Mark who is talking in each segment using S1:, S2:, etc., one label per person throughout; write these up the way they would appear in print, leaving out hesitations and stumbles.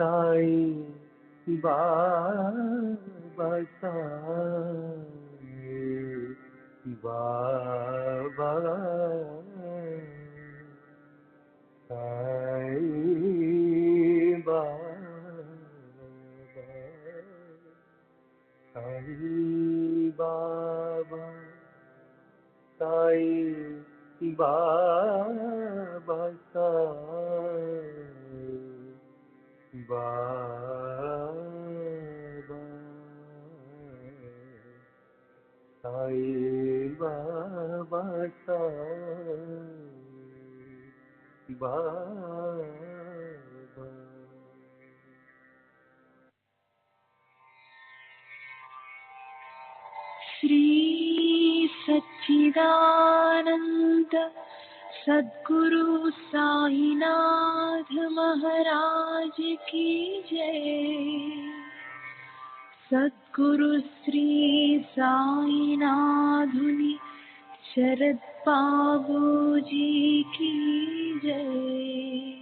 S1: साईं बाबा साईं बाबा साईं बाबा साईं बाबा साईं बाबा साईं बाबा साईं बाबा साईं बाबा
S2: श्री सच्चिदानंद सद्गुरु साईनाथ महाराज की जय। सद्गुरु श्री साईनाथुनि शरद बाबूजी की जय।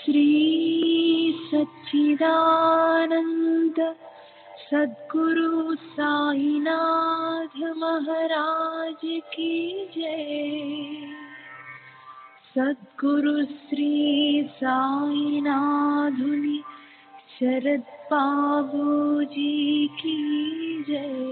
S2: श्री सच्चिदानंद सद्गुरु साईनाथ महाराज की जय। सद्गुरु श्री साईनाथुनि शरद बाबूजी की जय।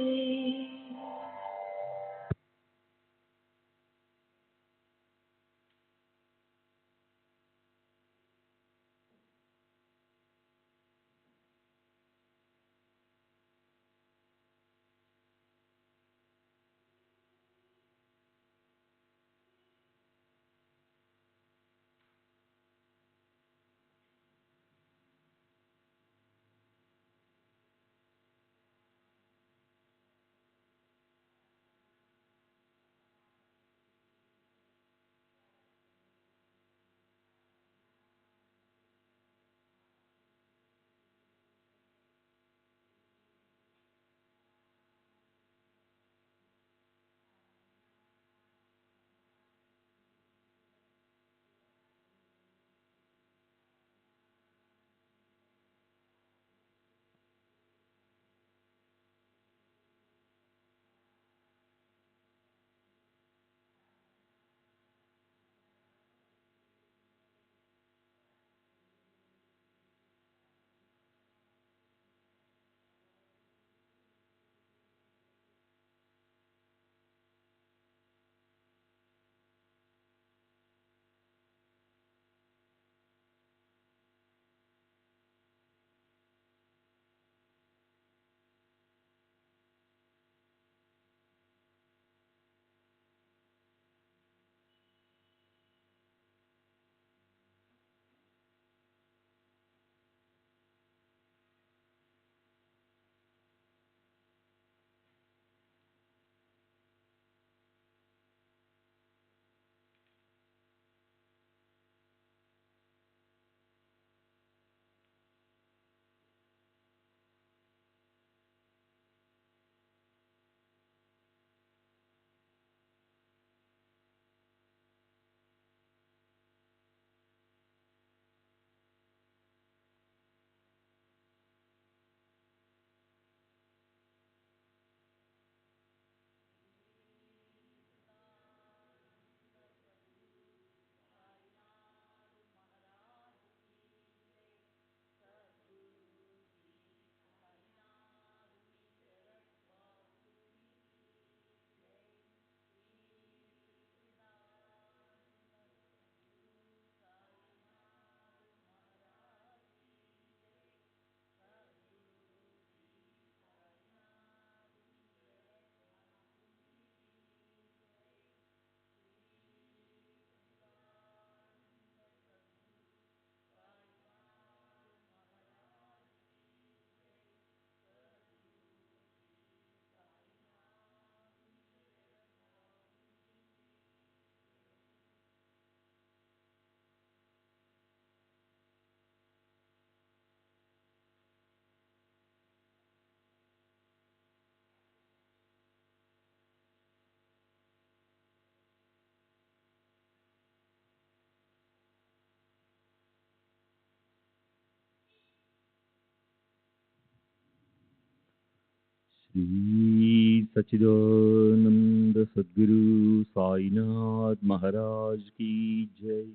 S3: श्री सच्चिदानंद सद्गुरु साईनाथ महाराज की जय।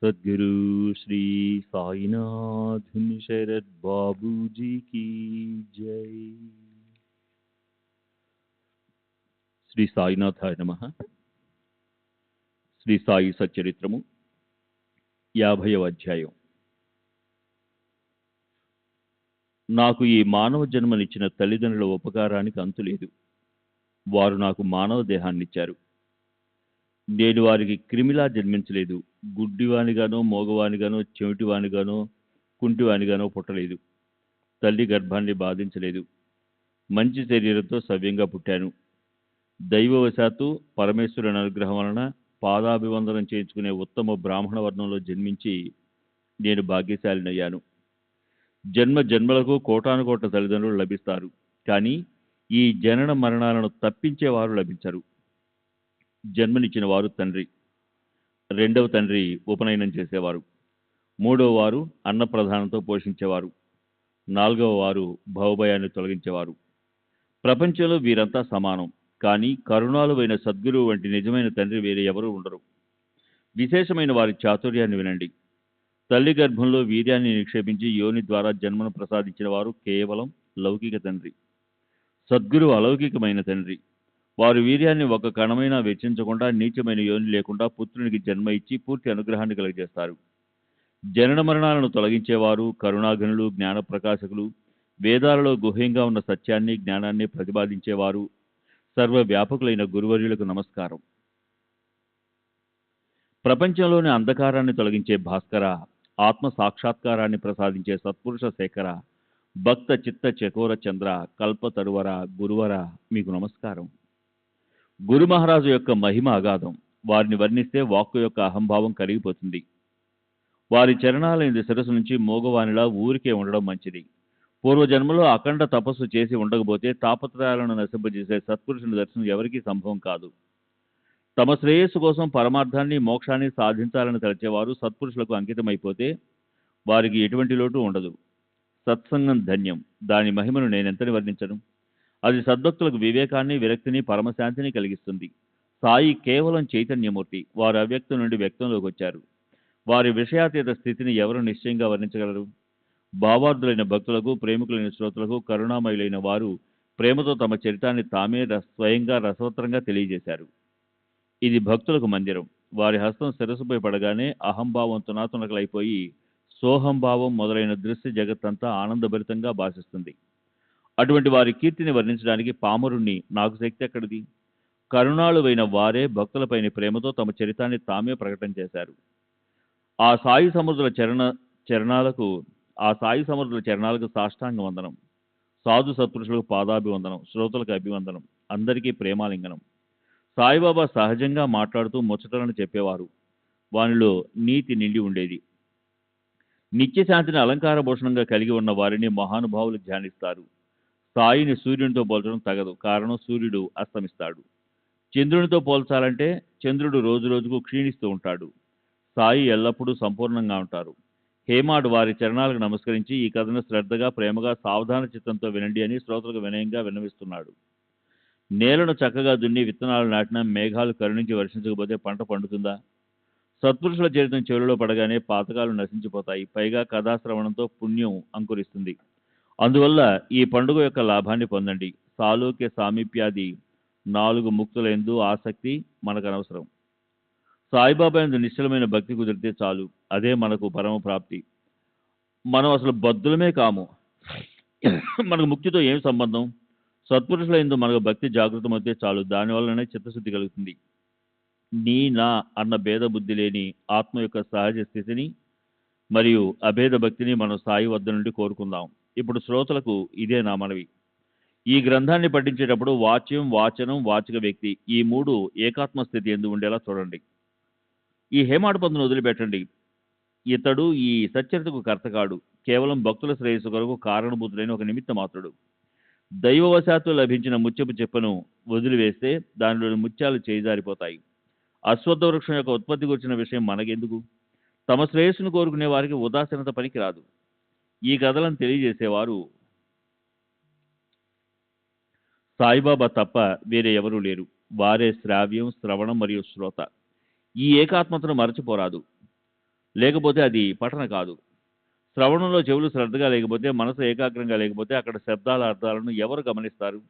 S3: सद्गुरु श्री साईनाथ शरद बाबू जी की जय। శ్రీ సాయినాథాయ నమః. శ్రీ సాయి సచ్చరిత్రము 50వ అధ్యాయం. నాకు ఈ మానవ జన్మనిచ్చిన తల్లిదండ్రుల ఉపకారానికి అంతులేదు. వారు నాకు మానవ దేహాన్నిచ్చారు. నేను వారికి క్రిమిలా జన్మించలేదు. గుడ్డివానిగానో, మోగవానిగానో, చెవిటివానిగానో, కుంటివానిగానో పుట్టలేదు. తల్లి గర్భాన్ని బాధించలేదు. మంచి శరీరంతో సవ్యంగా పుట్టాను. దైవవశాత్తు పరమేశ్వరుని అనుగ్రహం వలన పాదాభివందనం చేయించుకునే ఉత్తమ బ్రాహ్మణ వర్ణంలో జన్మించి నేను భాగ్యశాలినయ్యాను. జన్మ జన్మలకు కోటానుకోట్ల తల్లిదండ్రులు లభిస్తారు. కానీ ఈ జనన మరణాలను తప్పించేవారు లభించరు. జన్మనిచ్చిన వారు తండ్రి, రెండవ తండ్రి ఉపనయనం చేసేవారు, మూడవ వారు అన్నప్రధానంతో పోషించేవారు. నాలుగవ వారు భవభయాన్ని తొలగించేవారు. ప్రపంచంలో వీరంతా సమానం. కానీ కరుణాలువైన సద్గురువు వంటి నిజమైన తండ్రి వేరే ఎవరూ ఉండరు. విశేషమైన వారి చాతుర్యాన్ని వినండి. తల్లి గర్భంలో వీర్యాన్ని నిక్షేపించి యోని ద్వారా జన్మను ప్రసాదించిన వారు కేవలం లౌకిక తండ్రి. సద్గురువు అలౌకికమైన తండ్రి. వారు వీర్యాన్ని ఒక కణమైనా వెచ్చించకుండా, నీచమైన యోని లేకుండా పుత్రునికి జన్మ ఇచ్చి పూర్తి అనుగ్రహాన్ని కలిగజేస్తారు. జనన మరణాలను తొలగించేవారు, కరుణాఘనులు, జ్ఞాన ప్రకాశకులు, వేదాలలో గుహ్యంగా ఉన్న సత్యాన్ని, జ్ఞానాన్ని ప్రతిపాదించేవారు, సర్వవ్యాపకులైన గురువర్యులకు నమస్కారం. ప్రపంచంలోని అంధకారాన్ని తొలగించే భాస్కర, ఆత్మ సాక్షాత్కారాన్ని ప్రసాదించే సత్పురుష శేఖర, భక్త చిత్త చకోర చంద్ర, కల్ప తరువర, గురువర, మీకు నమస్కారం. గురు మహారాజు యొక్క మహిమ అగాధం. వారిని వర్ణిస్తే వాక్కు యొక్క అహంభావం కరిగిపోతుంది. వారి చరణాలైన శిరస్సు నుంచి మోగవానిలా ఊరికే ఉండడం మంచిది. పూర్వజన్మలో అఖండ తపస్సు చేసి ఉండకపోతే తాపత్రయాలను నశింపజేసే సత్పురుషుని దర్శనం ఎవరికీ సంభవం కాదు. తమ శ్రేయస్సు కోసం పరమార్థాన్ని, మోక్షాన్ని సాధించాలని తలచేవారు సత్పురుషులకు అంకితమైపోతే వారికి ఎటువంటి లోటు ఉండదు. సత్సంగం ధన్యం. దాని మహిమను నేనెంతని వర్ణించను. అది సద్భక్తులకు వివేకాన్ని, విరక్తిని, పరమశాంతిని కలిగిస్తుంది. సాయి కేవలం చైతన్యమూర్తి. వారు అవ్యక్తం నుండి వ్యక్తంలోకి వచ్చారు. వారి విషయాతీత స్థితిని ఎవరు నిశ్చయంగా వర్ణించగలరు? భావార్థులైన భక్తులకు, ప్రేమికులైన శ్రోతలకు కరుణామయులైన వారు ప్రేమతో తమ చరితాన్ని తామే స్వయంగా రసవత్రంగా తెలియజేశారు. ఇది భక్తులకు మందిరం. వారి హస్తం శిరస్సుపై పడగానే అహంభావం తునాతునకలైపోయి సోహంభావం మొదలైన దృశ్య జగత్తంతా ఆనందభరితంగా భాషిస్తుంది. అటువంటి వారి కీర్తిని వర్ణించడానికి పామరుణ్ణి నాకు శక్తి ఎక్కడిది? కరుణాళువైన వారే భక్తులపైన ప్రేమతో తమ చరితాన్ని తామే ప్రకటన చేశారు. ఆ సాయి సముద్రుల చరణాలకు సాష్టాంగ వందనం. సాధు సత్పురుషులకు పాదాభివందనం, శ్రోతలకు అభివందనం, అందరికీ ప్రేమాలింగనం. సాయిబాబా సహజంగా మాట్లాడుతూ ముచ్చటలను చెప్పేవారు. వానిలో నీతి నిండి ఉండేది. నిత్యశాంతిని అలంకార భూషణంగా కలిగి ఉన్న వారిని మహానుభావులు ధ్యానిస్తారు. సాయిని సూర్యునితో పోల్చడం తగదు. కారణం, సూర్యుడు అస్తమిస్తాడు. చంద్రునితో పోల్చాలంటే చంద్రుడు రోజు రోజుకు క్షీణిస్తూ ఉంటాడు. సాయి ఎల్లప్పుడూ సంపూర్ణంగా ఉంటారు. హేమాడ్ వారి చరణాలకు నమస్కరించి ఈ కథను శ్రద్ధగా, ప్రేమగా, సావధాన చిత్తంతో వినండి అని శ్రోతలకు వినయంగా విన్నవిస్తున్నాడు. నేలను చక్కగా దున్ని విత్తనాలు నాటిన మేఘాలు కరుణించి వర్షించకపోతే పంట పండుతుందా? సత్పురుషుల చరిత్ర చెవులలో పడగానే పాతకాలు నశించిపోతాయి. పైగా కథాశ్రవణంతో పుణ్యం అంకురిస్తుంది. అందువల్ల ఈ పండుగ యొక్క లాభాన్ని పొందండి. సాలోక్య సామీప్యాది 4 ముక్తులందు ఆసక్తి మనకు అనవసరం. సాయిబాబా యందు నిశ్చలమైన భక్తి కుదిరితే చాలు. అదే మనకు పరమ ప్రాప్తి. మనం అసలు బద్ధులమే కాము. మనకు ముక్తితో ఏం సంబంధం? సత్పురుషుల యందు మనకు భక్తి జాగృతమైతే చాలు. దానివల్లనే చిత్తశుద్ధి కలుగుతుంది. నీ, నా అన్న భేద బుద్ధి లేని ఆత్మ యొక్క సహజ స్థితిని మరియు అభేద భక్తిని మనం సాయి వద్ద నుండి కోరుకుందాం. ఇప్పుడు శ్రోతలకు ఇదే నా మనవి. ఈ గ్రంథాన్ని పఠించేటప్పుడు వాచ్యం, వాచనం, వాచక వ్యక్తి ఈ 3 ఏకాత్మ స్థితి ఎందు ఉండేలా చూడండి. ఈ హేమాడ్ పంతును వదిలిపెట్టండి. ఇతడు ఈ సచ్చరితకు కర్త కాడు. కేవలం భక్తుల శ్రేయస్సు కొరకు కారణభూతులైన ఒక నిమిత్త మాత్రుడు. దైవవశాత్తు లభించిన ముత్యపు చెప్పను వదిలివేస్తే దానిలోని ముత్యాలు చేజారిపోతాయి. అశ్వత్థ వృక్షం యొక్క ఉత్పత్తి గురించిన విషయం మనకెందుకు? తమ శ్రేయస్సును కోరుకునే వారికి ఉదాసీనత పనికిరాదు. ఈ కథలను తెలియజేసేవారు సాయిబాబా తప్ప వేరే ఎవరూ లేరు. వారే శ్రావ్యం, శ్రవణం మరియు శ్రోత. ఈ ఏకాత్మతను మరచిపోరాదు. లేకపోతే అది పఠన కాదు. శ్రవణంలో చెవులు శ్రద్ధగా లేకపోతే, మనసు ఏకాగ్రంగా లేకపోతే అక్కడ శబ్దాల అర్థాలను ఎవరు గమనిస్తారు?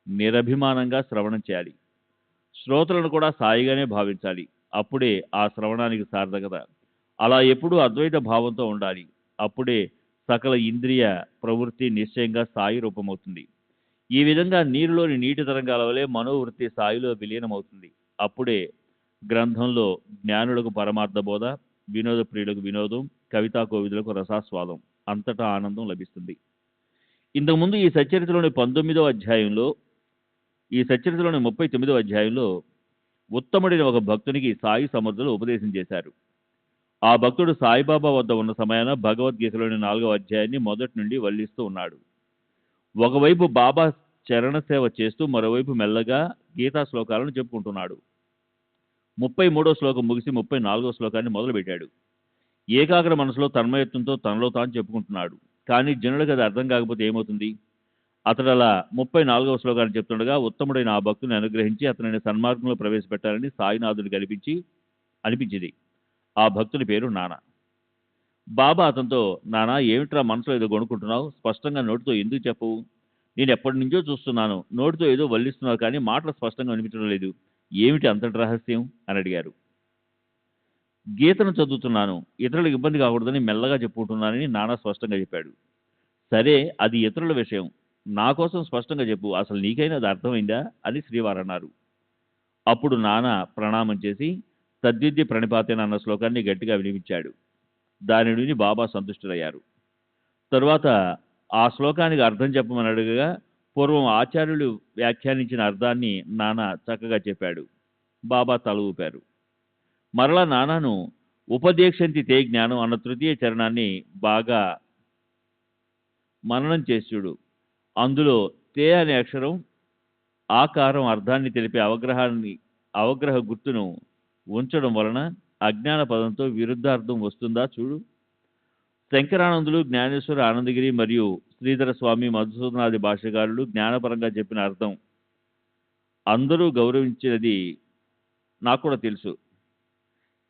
S3: నిరభిమానంగా శ్రవణం చేయాలి. శ్రోతలను కూడా సాయిగానే భావించాలి. అప్పుడే ఆ శ్రవణానికి సార్థకత. అలా ఎప్పుడూ అద్వైత భావంతో ఉండాలి. అప్పుడే సకల ఇంద్రియ ప్రవృత్తి నిశ్చయంగా సాయి రూపమవుతుంది. ఈ విధంగా నీరులోని నీటి తరంగాల వలె మనోవృత్తి సాయిలో విలీనమవుతుంది. అప్పుడే గ్రంథంలో జ్ఞానులకు పరమార్థ బోధ, వినోద ప్రియులకు వినోదం, కవితా కోవిదులకు రసాస్వాదం, అంతటా ఆనందం లభిస్తుంది. ఇంతకుముందు ఈ సచ్చరిత్రలోని 39వ అధ్యాయంలో ఉత్తముడైన ఒక భక్తునికి సాయి సమర్థులు ఉపదేశం చేశారు. ఆ భక్తుడు సాయిబాబా వద్ద ఉన్న సమయాన భగవద్గీతలోని 4వ అధ్యాయాన్ని మొదటి నుండి వల్లిస్తూ ఉన్నాడు. ఒకవైపు బాబా చరణ సేవ చేస్తూ మరోవైపు మెల్లగా గీతా శ్లోకాలను చెప్పుకుంటున్నాడు. 33వ శ్లోకం ముగిసి 34వ శ్లోకాన్ని మొదలుపెట్టాడు. ఏకాగ్ర మనసులో తన్మయత్వంతో తనలో తాను చెప్పుకుంటున్నాడు. కానీ జనులకు అది అర్థం కాకపోతే ఏమవుతుంది? అతడు అలా 34వ శ్లోకాన్ని చెప్తుండగా ఉత్తముడైన ఆ భక్తుని అనుగ్రహించి అతనిని సన్మార్గంలో ప్రవేశపెట్టాలని సాయినాథుడికి అనిపించింది. ఆ భక్తుని పేరు నానా. బాబా అతనితో, నానా ఏమిట్రా మనసులో ఏదో కొనుక్కుంటున్నావు? స్పష్టంగా నోటితో ఎందుకు చెప్పవు? నేను ఎప్పటి నుంచో చూస్తున్నాను. నోటితో ఏదో వల్లిస్తున్నావు కానీ మాటలు స్పష్టంగా వినిపించడం లేదు. ఏమిటి అంతటి రహస్యం అని అడిగారు. గీతను చదువుతున్నాను. ఇతరులకు ఇబ్బంది కాకూడదని మెల్లగా చెప్పుకుంటున్నానని నానా స్పష్టంగా చెప్పాడు. సరే, అది ఇతరుల విషయం. నా కోసం స్పష్టంగా చెప్పు. అసలు నీకైనా అది అర్థమైందా అని శ్రీవారు అన్నారు. అప్పుడు నానా ప్రణామం చేసి తద్విద్య ప్రణిపాతేన అన్న శ్లోకాన్ని గట్టిగా వినిపించాడు. దానిని విని బాబా సంతుష్టులయ్యారు. తరువాత ఆ శ్లోకానికి అర్థం చెప్పమని అడగగా పూర్వం ఆచార్యులు వ్యాఖ్యానించిన అర్థాన్ని నానా చక్కగా చెప్పాడు. బాబా తల ఊపారు. మరలా నానాను ఉపదేశంతి తే జ్ఞానం అన్న తృతీయ చరణాన్ని బాగా మననం చేసి చూడు. అందులో తే అనే అక్షరం ఆకారం అర్థాన్ని తెలిపే అవగ్రహ గుర్తును ఉంచడం వలన అజ్ఞాన పదంతో విరుద్ధార్థం వస్తుందా చూడు. శంకరానందులు, జ్ఞానేశ్వర, ఆనందగిరి మరియు శ్రీధర స్వామి, మధుసూదనాది భాష్యకారులు జ్ఞానపరంగా చెప్పిన అర్థం అందరూ గౌరవించినది నాకు కూడా తెలుసు.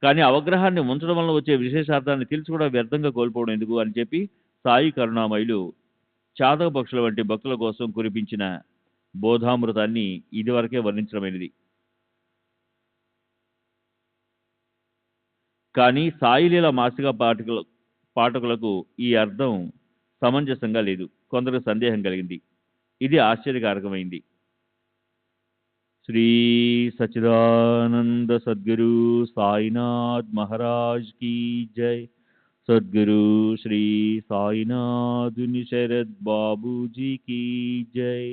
S3: కానీ అవగ్రహాన్ని ఉంచడం వలన వచ్చే విశేషార్థాన్ని తెలిసి కూడా వ్యర్థంగా కోల్పోవడం ఎందుకు అని చెప్పి సాయి కరుణామయులు చాతక పక్షుల వంటి భక్తుల కోసం కురిపించిన బోధామృతాన్ని ఇదివరకే వర్ణించడమైనది. కానీ సాయిలీల మాసిక పాఠకులకు ఈ అర్థం సమంజసంగా లేదు. కొందరు సందేహం కలిగింది. ఇది ఆశ్చర్యకారకమైంది. శ్రీ సచ్చిదానంద సద్గురు సాయినాథ్ మహారాజ్ కీ జై. సద్గురు శ్రీ సాయినాథుని శరద్ బాబూజీ కీ జై.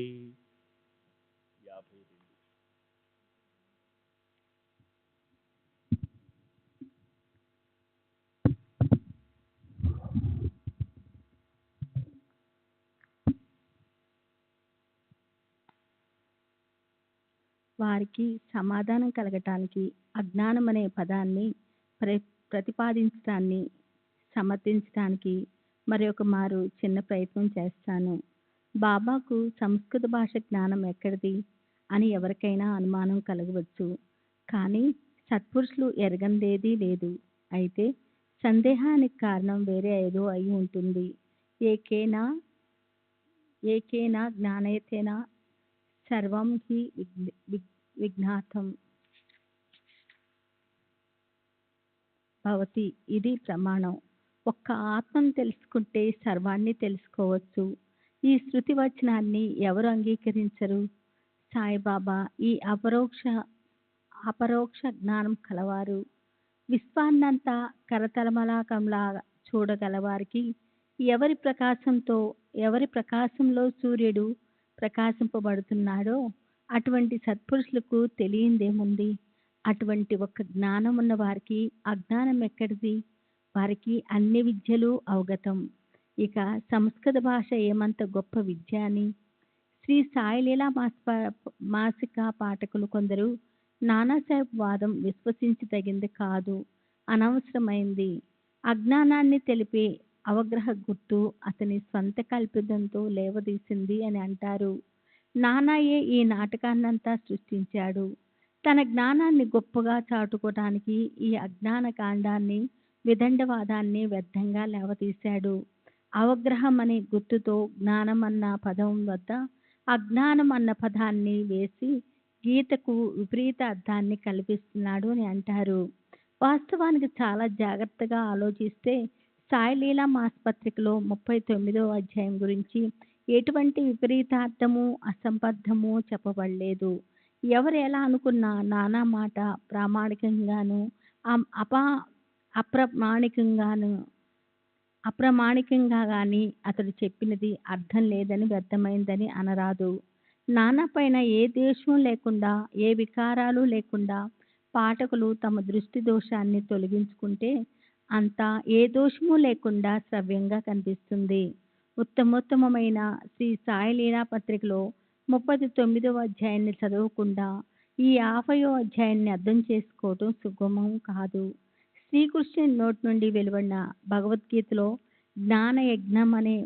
S2: వారికి సమాధానం కలగటానికి అజ్ఞానం అనే పదాన్ని ప్రతిపాదించడాన్ని సమర్థించడానికి మరొక మారు చిన్న ప్రయత్నం చేస్తాను. బాబాకు సంస్కృత భాష జ్ఞానం ఎక్కడిది అని ఎవరికైనా అనుమానం కలగవచ్చు. కానీ సత్పురుషులు ఎరగందేదీ లేదు. అయితే సందేహానికి కారణం వేరే ఏదో అయి ఉంటుంది. ఏకేనా జ్ఞానయతేనా సర్వం హి విజ్ఞాతం భవతి. ఇది ప్రమాణం. ఒక్క ఆత్మను తెలుసుకుంటే సర్వాన్ని తెలుసుకోవచ్చు. ఈ శృతి వచనాన్ని ఎవరు అంగీకరించరు? సాయిబాబా ఈ అపరోక్ష జ్ఞానం కలవారు. విశ్వాన్నంతా కరతలమలాకంలా చూడగలవారికి ఎవరి ప్రకాశంలో సూర్యుడు ప్రకాశింపబడుతున్నాడో అటువంటి సత్పురుషులకు తెలియందేముంది? అటువంటి ఒక జ్ఞానం ఉన్న వారికి అజ్ఞానం ఎక్కడిది? వారికి అన్ని విద్యలు అవగతం. ఇక సంస్కృత భాష ఏమంత గొప్ప విద్య అని శ్రీ సాయిలీలా మాసిక పాఠకులు కొందరు నానాసాహెబ్ వాదం విశ్వసించదగింది కాదు, అనవసరమైంది. అజ్ఞానాన్ని తెలిపే అవగ్రహ గుర్తు అతని స్వంత కల్పితంతో లేవదీసింది అని అంటారు. నానాయే ఈ నాటకాన్నంతా సృష్టించాడు. తన జ్ఞానాన్ని గొప్పగా చాటుకోవటానికి ఈ అజ్ఞాన కాండాన్ని, విదండవాదాన్ని వ్యర్థంగా లేవతీశాడు. అవగ్రహం అనే గుర్తుతో జ్ఞానం అన్న పదం వద్ద అజ్ఞానం అన్న పదాన్ని వేసి గీతకు విపరీత అర్థాన్ని కల్పిస్తున్నాడు అని అంటారు. వాస్తవానికి చాలా జాగ్రత్తగా ఆలోచిస్తే సాయిలీలా మాసపత్రికలో 39వ అధ్యాయం గురించి ఎటువంటి విపరీతార్థము, అసంబద్ధము చెప్పబడలేదు. ఎవరు ఎలా అనుకున్నా నానా మాట ప్రామాణికంగాను అప్రమాణికంగా కానీ అతడు చెప్పినది అర్థం లేదని, వ్యర్థమైందని అనరాదు. నానా పైన ఏ ద్వేషం లేకుండా, ఏ వికారాలు లేకుండా పాఠకులు తమ దృష్టి దోషాన్ని తొలగించుకుంటే అంతా ఏ దోషము లేకుండా శ్రవ్యంగా కనిపిస్తుంది. ఉత్తమోత్తమైన శ్రీ సాయిలీలా పత్రికలో 39వ అధ్యాయాన్ని చదవకుండా ఈ 50వ అధ్యాయాన్ని అర్థం చేసుకోవటం సుగమం కాదు. శ్రీకృష్ణుని నోటి నుండి వెలువడిన భగవద్గీతలో జ్ఞాన యజ్ఞం అనే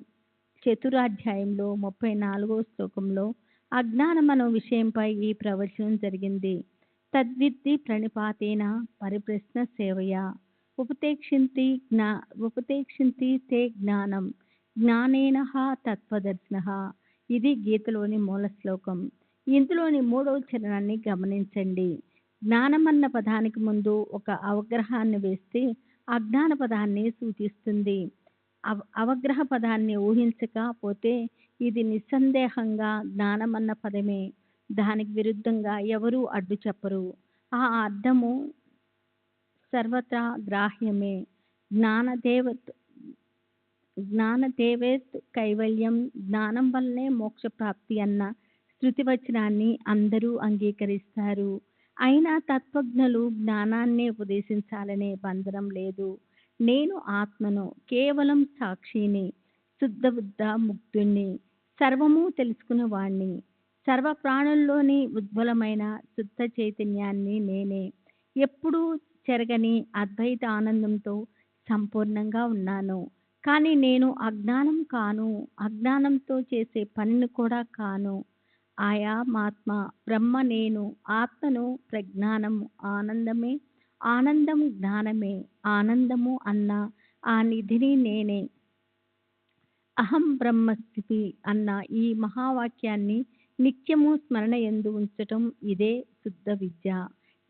S2: చతురాధ్యాయంలో 34వ శ్లోకంలో అజ్ఞానం అనే విషయంపై ఈ ప్రవచనం జరిగింది. తద్విద్ధి ప్రణిపాతేన పరిప్రశ్న సేవయా ఉపతేక్షంతి తే జ్ఞానం జ్ఞానేన తత్వదర్శన. ఇది గీతలోని మూల శ్లోకం. ఇందులోని 3వ చరణాన్ని గమనించండి. జ్ఞానం అన్న పదానికి ముందు ఒక అవగ్రహాన్ని వేస్తే అజ్ఞాన పదాన్ని సూచిస్తుంది. అవగ్రహ పదాన్ని ఊహించకపోతే ఇది నిస్సందేహంగా జ్ఞానమన్న పదమే. దానికి విరుద్ధంగా ఎవరూ అడ్డు చెప్పరు. ఆ అర్థము సర్వత్రా గ్రాహ్యమే. జ్ఞానదేవేత్ కైవల్యం, జ్ఞానం వల్లనే మోక్షప్రాప్తి అన్న శృతి వచనాన్ని అందరూ అంగీకరిస్తారు. అయినా తత్వజ్ఞులు జ్ఞానాన్నే ఉపదేశించాలనే బంధనం లేదు. నేను ఆత్మను, కేవలం సాక్షిని, శుద్ధబుద్ధ ముక్తుణ్ణి, సర్వము తెలుసుకునేవాణ్ణి, సర్వ ప్రాణుల్లోని ఉజ్వలమైన శుద్ధ చైతన్యాన్ని నేనే. ఎప్పుడూ చెరగని అద్వైత ఆనందంతో సంపూర్ణంగా ఉన్నాను. కానీ నేను అజ్ఞానం కాను, అజ్ఞానంతో చేసే పనిని కూడా కాను. ఆయామాత్మ బ్రహ్మ నేను, ఆత్మను, ప్రజ్ఞానము ఆనందమే, ఆనందం జ్ఞానమే, ఆనందము అన్న ఆ నిధిని నేనే. అహం బ్రహ్మస్థితి అన్న ఈ మహావాక్యాన్ని నిత్యము స్మరణ యందు ఉంచటం ఇదే శుద్ధ విద్య.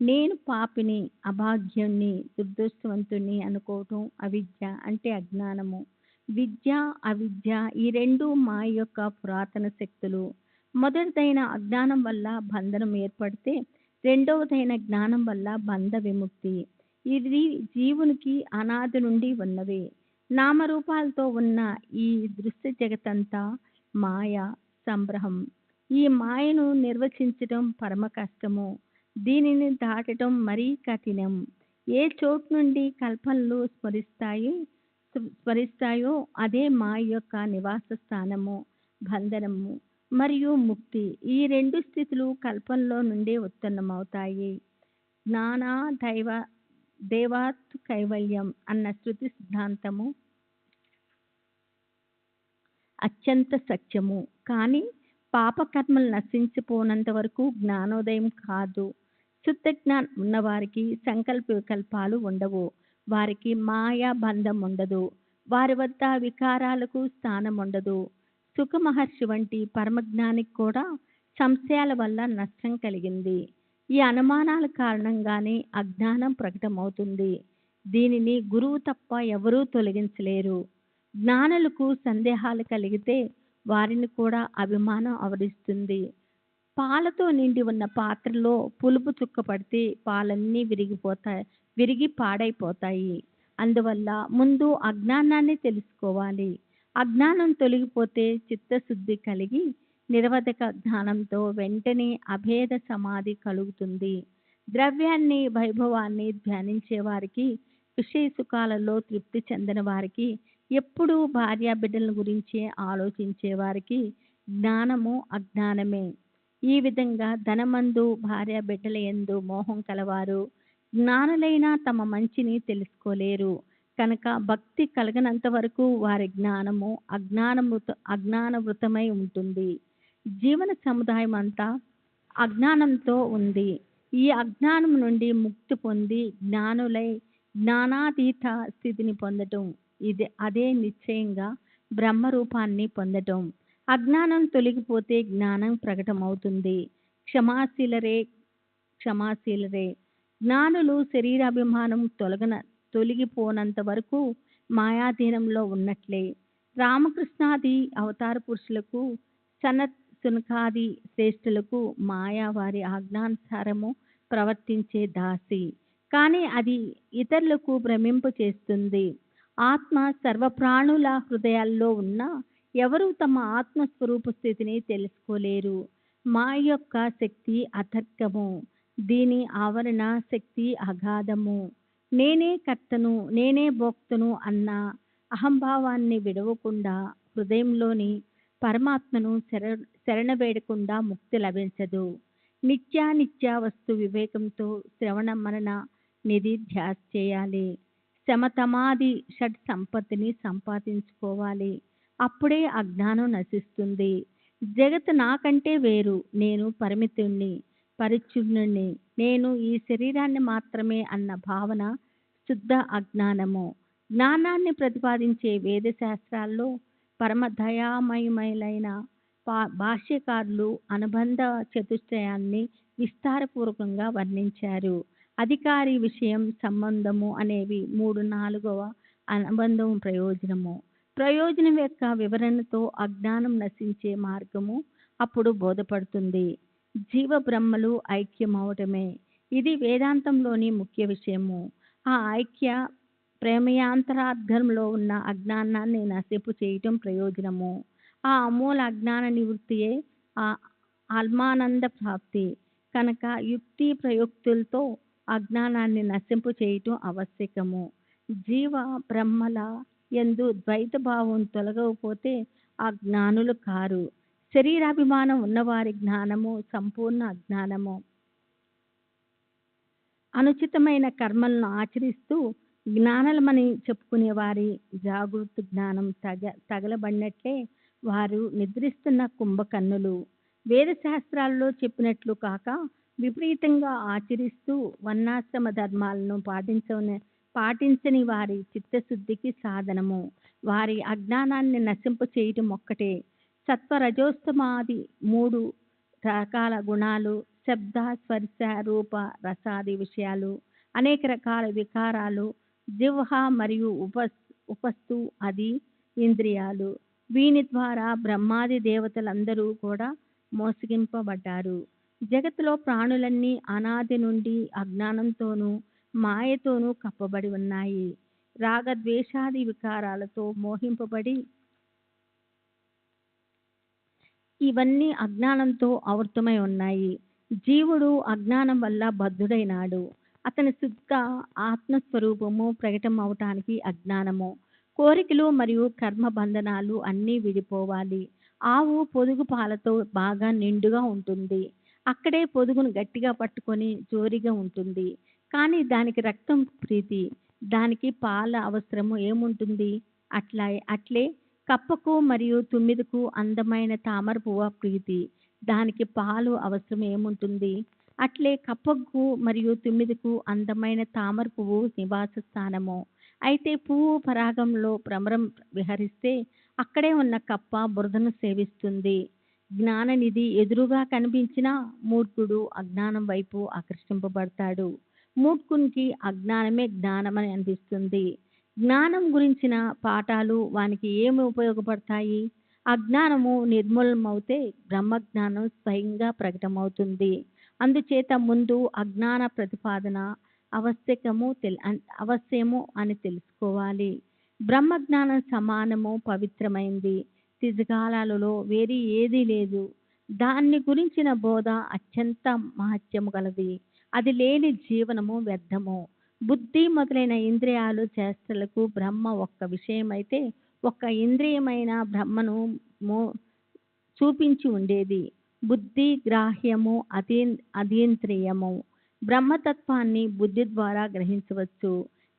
S2: నేను పాపిని, అభాగ్యుణ్ణి, దురదృష్టవంతుణ్ణి అనుకోవటం అవిద్య, అంటే అజ్ఞానము. విద్య అవిద్య ఈ రెండు మాయ యొక్క పురాతన శక్తులు. మొదటిదైన అజ్ఞానం వల్ల బంధనం ఏర్పడితే రెండవదైన జ్ఞానం వల్ల బంధ విముక్తి. ఇది జీవునికి అనాది నుండి ఉన్నవి. నామరూపాలతో ఉన్న ఈ దృశ్య జగతంతా మాయ సంగ్రహం. ఈ మాయను నిర్వచించటం పరమ కష్టము. దీనిని దాటటం మరీ కఠినం. ఏ చోటు నుండి కల్పనలు స్మరిస్తాయో అదే మాయ యొక్క నివాస స్థానము, బంధనము మరియు ముక్తి. ఈ రెండు స్థితులు కల్పనలో నుండి ఉత్పన్నమవుతాయి. జ్ఞానా దేవాత్ కైవల్యం అన్న శృతి సిద్ధాంతము అత్యంత సత్యము. కానీ పాపకర్మలు నశించిపోనంత వరకు జ్ఞానోదయం కాదు. శుద్ధ జ్ఞానం ఉన్నవారికి సంకల్ప వికల్పాలు ఉండవు. వారికి మాయా బంధం ఉండదు. వారి వద్ద వికారాలకు స్థానం ఉండదు. సుఖ మహర్షి వంటి పరమజ్ఞానికి కూడా సంశయాల వల్ల నష్టం కలిగింది. ఈ అనుమానాల కారణంగానే అజ్ఞానం ప్రకటమవుతుంది. దీనిని గురువు తప్ప ఎవరూ తొలగించలేరు. జ్ఞానులకు సందేహాలు కలిగితే వారిని కూడా అభిమానం ఆవరిస్తుంది. పాలతో నిండి ఉన్న పాత్రలో పులుపు చుక్క పడితే పాలన్నీ విరిగి పాడైపోతాయి. అందువల్ల ముందు అజ్ఞానాన్ని తెలుసుకోవాలి. అజ్ఞానం తొలగిపోతే చిత్తశుద్ధి కలిగి నిరవధిక జ్ఞానంతో వెంటనే అభేద సమాధి కలుగుతుంది. ద్రవ్యాన్ని, వైభవాన్ని ధ్యానించే వారికి, విషయ సుఖాలలో తృప్తి చెందిన వారికి, ఎప్పుడూ భార్యాబిడ్డల గురించే ఆలోచించే వారికి జ్ఞానము అజ్ఞానమే. ఈ విధంగా ధనమందు, భార్యాబిడ్డల యందు మోహం కలవారు జ్ఞానులైనా తమ మంచిని తెలుసుకోలేరు. కనుక భక్తి కలగనంత వరకు వారి జ్ఞానము అజ్ఞానవృతమై ఉంటుంది. జీవన సముదాయం అంతా అజ్ఞానంతో ఉంది. ఈ అజ్ఞానం నుండి ముక్తి పొంది జ్ఞానులై జ్ఞానాతీత స్థితిని పొందటం, అదే నిశ్చయంగా బ్రహ్మరూపాన్ని పొందటం. అజ్ఞానం తొలగిపోతే జ్ఞానం ప్రకటమవుతుంది. క్షమాశీలరే. జ్ఞానులు శరీరాభిమానం తొలగిపోనంత వరకు మాయాధీనంలో ఉన్నట్లే. రామకృష్ణాది అవతార పురుషులకు, సనత్ సునకాది శ్రేష్ఠులకు మాయా వారి ఆజ్ఞానుసారము ప్రవర్తించే దాసి. కానీ అది ఇతరులకు భ్రమింపు చేస్తుంది. ఆత్మ సర్వప్రాణుల హృదయాల్లో ఉన్న ఎవరూ తమ ఆత్మస్వరూప స్థితిని తెలుసుకోలేరు. మాయ యొక్క శక్తి అతర్కము. దీని ఆవరణ శక్తి అగాధము. నేనే కర్తను, నేనే భోక్తను అన్న అహంభావాన్ని విడవకుండా హృదయంలోని పరమాత్మను శరణవేడకుండా ముక్తి లభించదు. నిత్యానిత్య వస్తు వివేకంతో శ్రవణ మనన నిధి ధ్యాస చేయాలి. శమతమాది షట్ సంపత్తిని సంపాదించుకోవాలి. అప్పుడే అజ్ఞానం నశిస్తుంది. జగత్ నాకంటే వేరు, నేను పరిమితుణ్ణి, పరిచ్ఛిన్నుణ్ణి, నేను ఈ శరీరాన్ని మాత్రమే అన్న భావన శుద్ధ అజ్ఞానము. జ్ఞానాన్ని ప్రతిపాదించే వేద శాస్త్రాల్లో పరమ దయామయులైన భాష్యకారులు అనుబంధ చతుష్టయాన్ని విస్తారపూర్వకంగా వర్ణించారు. అధికారి, విషయం, సంబంధము అనేవి 3/4 అనుబంధం ప్రయోజనము. ప్రయోజనం యొక్క వివరణతో అజ్ఞానం నశించే మార్గము అప్పుడు బోధపడుతుంది. జీవ బ్రహ్మలు ఐక్యమవటమే ఇది వేదాంతంలోని ముఖ్య విషయము. ఆ ఐక్య ప్రేమయాంతరార్థంలో ఉన్న అజ్ఞానాన్ని నశింపు చేయటం ప్రయోజనము. ఆ అమూల అజ్ఞాన నివృత్తియే ఆ ఆత్మానంద ప్రాప్తి. కనుక యుక్తి ప్రయుక్తులతో అజ్ఞానాన్ని నశింపు చేయటం ఆవశ్యకము. జీవ బ్రహ్మల యందు ద్వైత భావం తొలగకపోతే ఆ జ్ఞానులు కారు. శరీరాభిమానం ఉన్నవారి జ్ఞానము సంపూర్ణ అజ్ఞానము. అనుచితమైన కర్మలను ఆచరిస్తూ జ్ఞానలమని చెప్పుకునే వారి జాగృతి జ్ఞానం తగలబడినట్లే వారు నిద్రిస్తున్న కుంభకన్నులు. వేద శాస్త్రాల్లో చెప్పినట్లు కాక విపరీతంగా ఆచరిస్తూ వర్ణాశ్రమ ధర్మాలను పాటించని వారి చిత్తశుద్ధికి సాధనము వారి అజ్ఞానాన్ని నశింప చేయటం ఒక్కటే. సత్వ రజోస్తమాది 3 రకాల గుణాలు, శబ్ద స్పర్శ రూప రసాది విషయాలు, అనేక రకాల వికారాలు, జిహ్వ మరియు ఉపస్థు అది ఇంద్రియాలు. వీని ద్వారా బ్రహ్మాది దేవతలందరూ కూడా మోసగింపబడ్డారు. జగత్తులో ప్రాణులన్నీ అనాది నుండి అజ్ఞానంతోనూ మాయతోనూ కప్పబడి ఉన్నాయి. రాగద్వేషాది వికారాలతో మోహింపబడి ఇవన్నీ అజ్ఞానంతో ఆవృతమై ఉన్నాయి. జీవుడు అజ్ఞానం వల్ల బద్ధుడైనాడు. అతని శుద్ధ ఆత్మస్వరూపము ప్రకటన అవటానికి అజ్ఞానము, కోరికలు మరియు కర్మ బంధనాలు అన్నీ విడిపోవాలి. ఆవు పొదుగు పాలతో బాగా నిండుగా ఉంటుంది. అక్కడే పొదుగును గట్టిగా పట్టుకొని జోరిగా ఉంటుంది. కానీ దానికి రక్తం ప్రీతి, దానికి పాల అవసరము ఏముంటుంది? అట్లే కప్పకు మరియు తుమ్మిదకు అందమైన తామర పువ్వు ప్రీతి, దానికి పాలు అవసరం ఏముంటుంది? అట్లే కప్పకు మరియు తుమ్మిదకు అందమైన తామర పువ్వు నివాస స్థానము. అయితే పువ్వు పరాగంలో భ్రమరం విహరిస్తే అక్కడే ఉన్న కప్ప బురదను సేవిస్తుంది. జ్ఞాననిధి ఎదురుగా కనిపించిన మూర్ఖుడు అజ్ఞానం వైపు ఆకర్షింపబడతాడు. మూర్ఖునికి అజ్ఞానమే జ్ఞానమని అనిపిస్తుంది. జ్ఞానం గురించిన పాఠాలు వానికి ఏమి ఉపయోగపడతాయి? అజ్ఞానము నిర్మూలమవుతే బ్రహ్మజ్ఞానం స్వయంగా ప్రకటమవుతుంది. అందుచేత ముందు అజ్ఞాన ప్రతిపాదన అవశ్యము అని తెలుసుకోవాలి. బ్రహ్మజ్ఞానం సమానము, పవిత్రమైంది. తిజగాలలో వేరే ఏదీ లేదు. దాన్ని గురించిన బోధ అత్యంత మహత్యము గలది. అది లేని జీవనము వ్యర్థము. బుద్ధి మొదలైన ఇంద్రియాలు చేష్టలకు బ్రహ్మ ఒక్క విషయమైతే ఒక్క ఇంద్రియమైన బ్రహ్మను చూపించి ఉండేది. బుద్ధి గ్రాహ్యము, అతీంద్రియము. బ్రహ్మతత్వాన్ని బుద్ధి ద్వారా గ్రహించవచ్చు.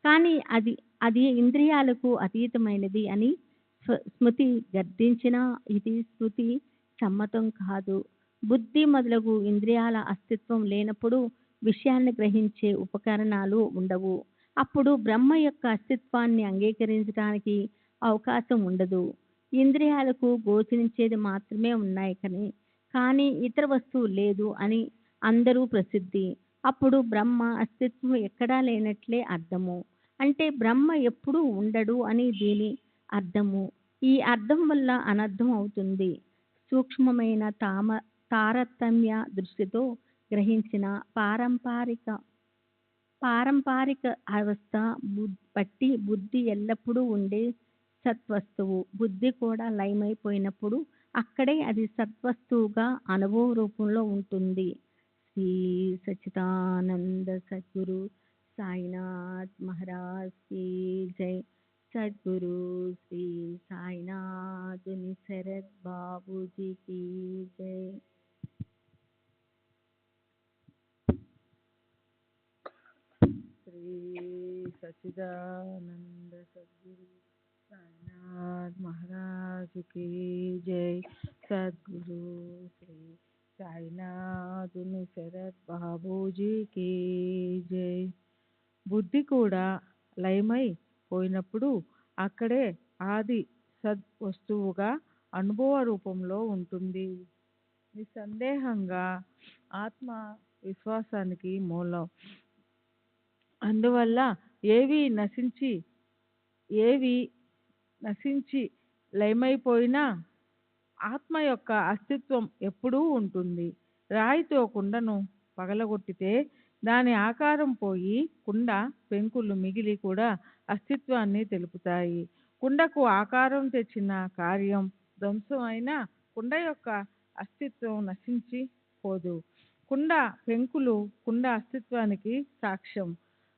S2: కానీ అది ఇంద్రియాలకు అతీతమైనది అని స్మృతి గర్దించినా ఇది స్మృతి సమ్మతం కాదు. బుద్ధి మొదలగు ఇంద్రియాల అస్తిత్వం లేనప్పుడు విషయాన్ని గ్రహించే ఉపకరణాలు ఉండవు. అప్పుడు బ్రహ్మ యొక్క అస్తిత్వాన్ని అంగీకరించడానికి అవకాశం ఉండదు. ఇంద్రియాలకు గోచరించేది మాత్రమే ఉన్నాయి కానీ ఇతర వస్తువు లేదు అని అందరూ ప్రసిద్ధి. అప్పుడు బ్రహ్మ అస్తిత్వం ఎక్కడా లేనట్లే అర్థము. అంటే బ్రహ్మ ఎప్పుడూ ఉండడు అని దీని అర్థము. ఈ అర్థం వల్ల అనర్థం అవుతుంది. సూక్ష్మమైన తారతమ్య దృష్టితో గ్రహించిన పారంపారిక అవస్థ బట్టి బుద్ధి ఎల్లప్పుడూ ఉండే సత్వస్తువు. బుద్ధి కూడా లయమైపోయినప్పుడు అక్కడే అది సత్వస్తువుగా అనుభవ రూపంలో ఉంటుంది. శ్రీ సచ్చిదానంద సద్గురు సాయినాథ్ మహారాజ్ की जय. सद्गुरु श्री साईनाथ निसरद बाबू जी की जय. श्री
S4: श्री सच्चिदानंद सद्गुरु साईनाथ महाराज की जय। सद्गुरु श्री సాయినాథ్ శరత్ బాబూజీకి జై. బుద్ధి కూడా లయమై పోయినప్పుడు అక్కడే ఆది సద్ వస్తువుగా అనుభవ రూపంలో ఉంటుంది. నిస్సందేహంగా ఆత్మ విశ్వాసానికి మూలం. అందువల్ల ఏవి నశించి లయమైపోయినా ఆత్మ యొక్క అస్తిత్వం ఎప్పుడూ ఉంటుంది. రాయితో కుండను పగలగొట్టితే దాని ఆకారం పోయి కుండ పెంకులు మిగిలి కూడా అస్తిత్వాన్ని తెలుపుతాయి. కుండకు ఆకారం తెచ్చిన కార్యం ధ్వంసం అయినా కుండ యొక్క అస్తిత్వం నశించి పోదు. కుండ పెంకులు కుండ అస్తిత్వానికి సాక్ష్యం.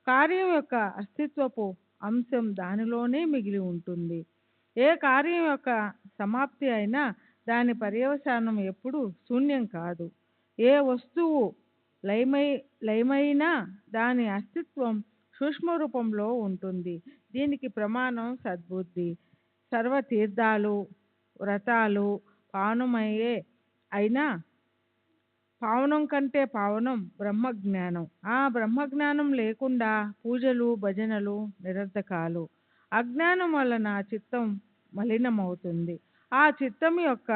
S4: కార్యం యొక్క అస్తిత్వపు అంశం దానిలోనే మిగిలి ఉంటుంది. ఏ కార్యం యొక్క సమాప్తి అయినా దాని పర్యవసానం ఎప్పుడు శూన్యం కాదు. ఏ వస్తువు లయమైనా దాని అస్తిత్వం సూక్ష్మ రూపంలో ఉంటుంది. దీనికి ప్రమాణం సద్బుద్ధి. సర్వతీర్థాలు వ్రతాలు పావనమయ్యే అయినా పావనం కంటే పావనం బ్రహ్మజ్ఞానం. ఆ బ్రహ్మజ్ఞానం లేకుండా పూజలు భజనలు నిరర్ధకాలు. అజ్ఞానం వలన చిత్తం మలినమవుతుంది. ఆ చిత్తం యొక్క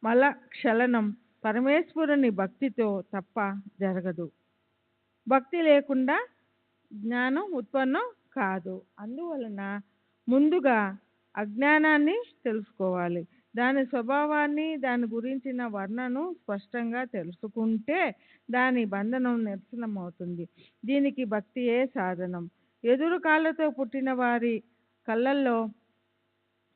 S4: మలక్షలనం పరమేశ్వరుని భక్తితో తప్ప జరగదు. భక్తి లేకుండా జ్ఞానం ఉత్పన్నం కాదు. అందువలన ముందుగా అజ్ఞానాన్ని తెలుసుకోవాలి. దాని స్వభావాన్ని దాని గురించిన వర్ణను స్పష్టంగా తెలుసుకుంటే దాని బంధనం నిరసనమవుతుంది. దీనికి భక్తియే సాధనం. ఎదురు కాళ్ళతో పుట్టిన వారి కళ్ళల్లో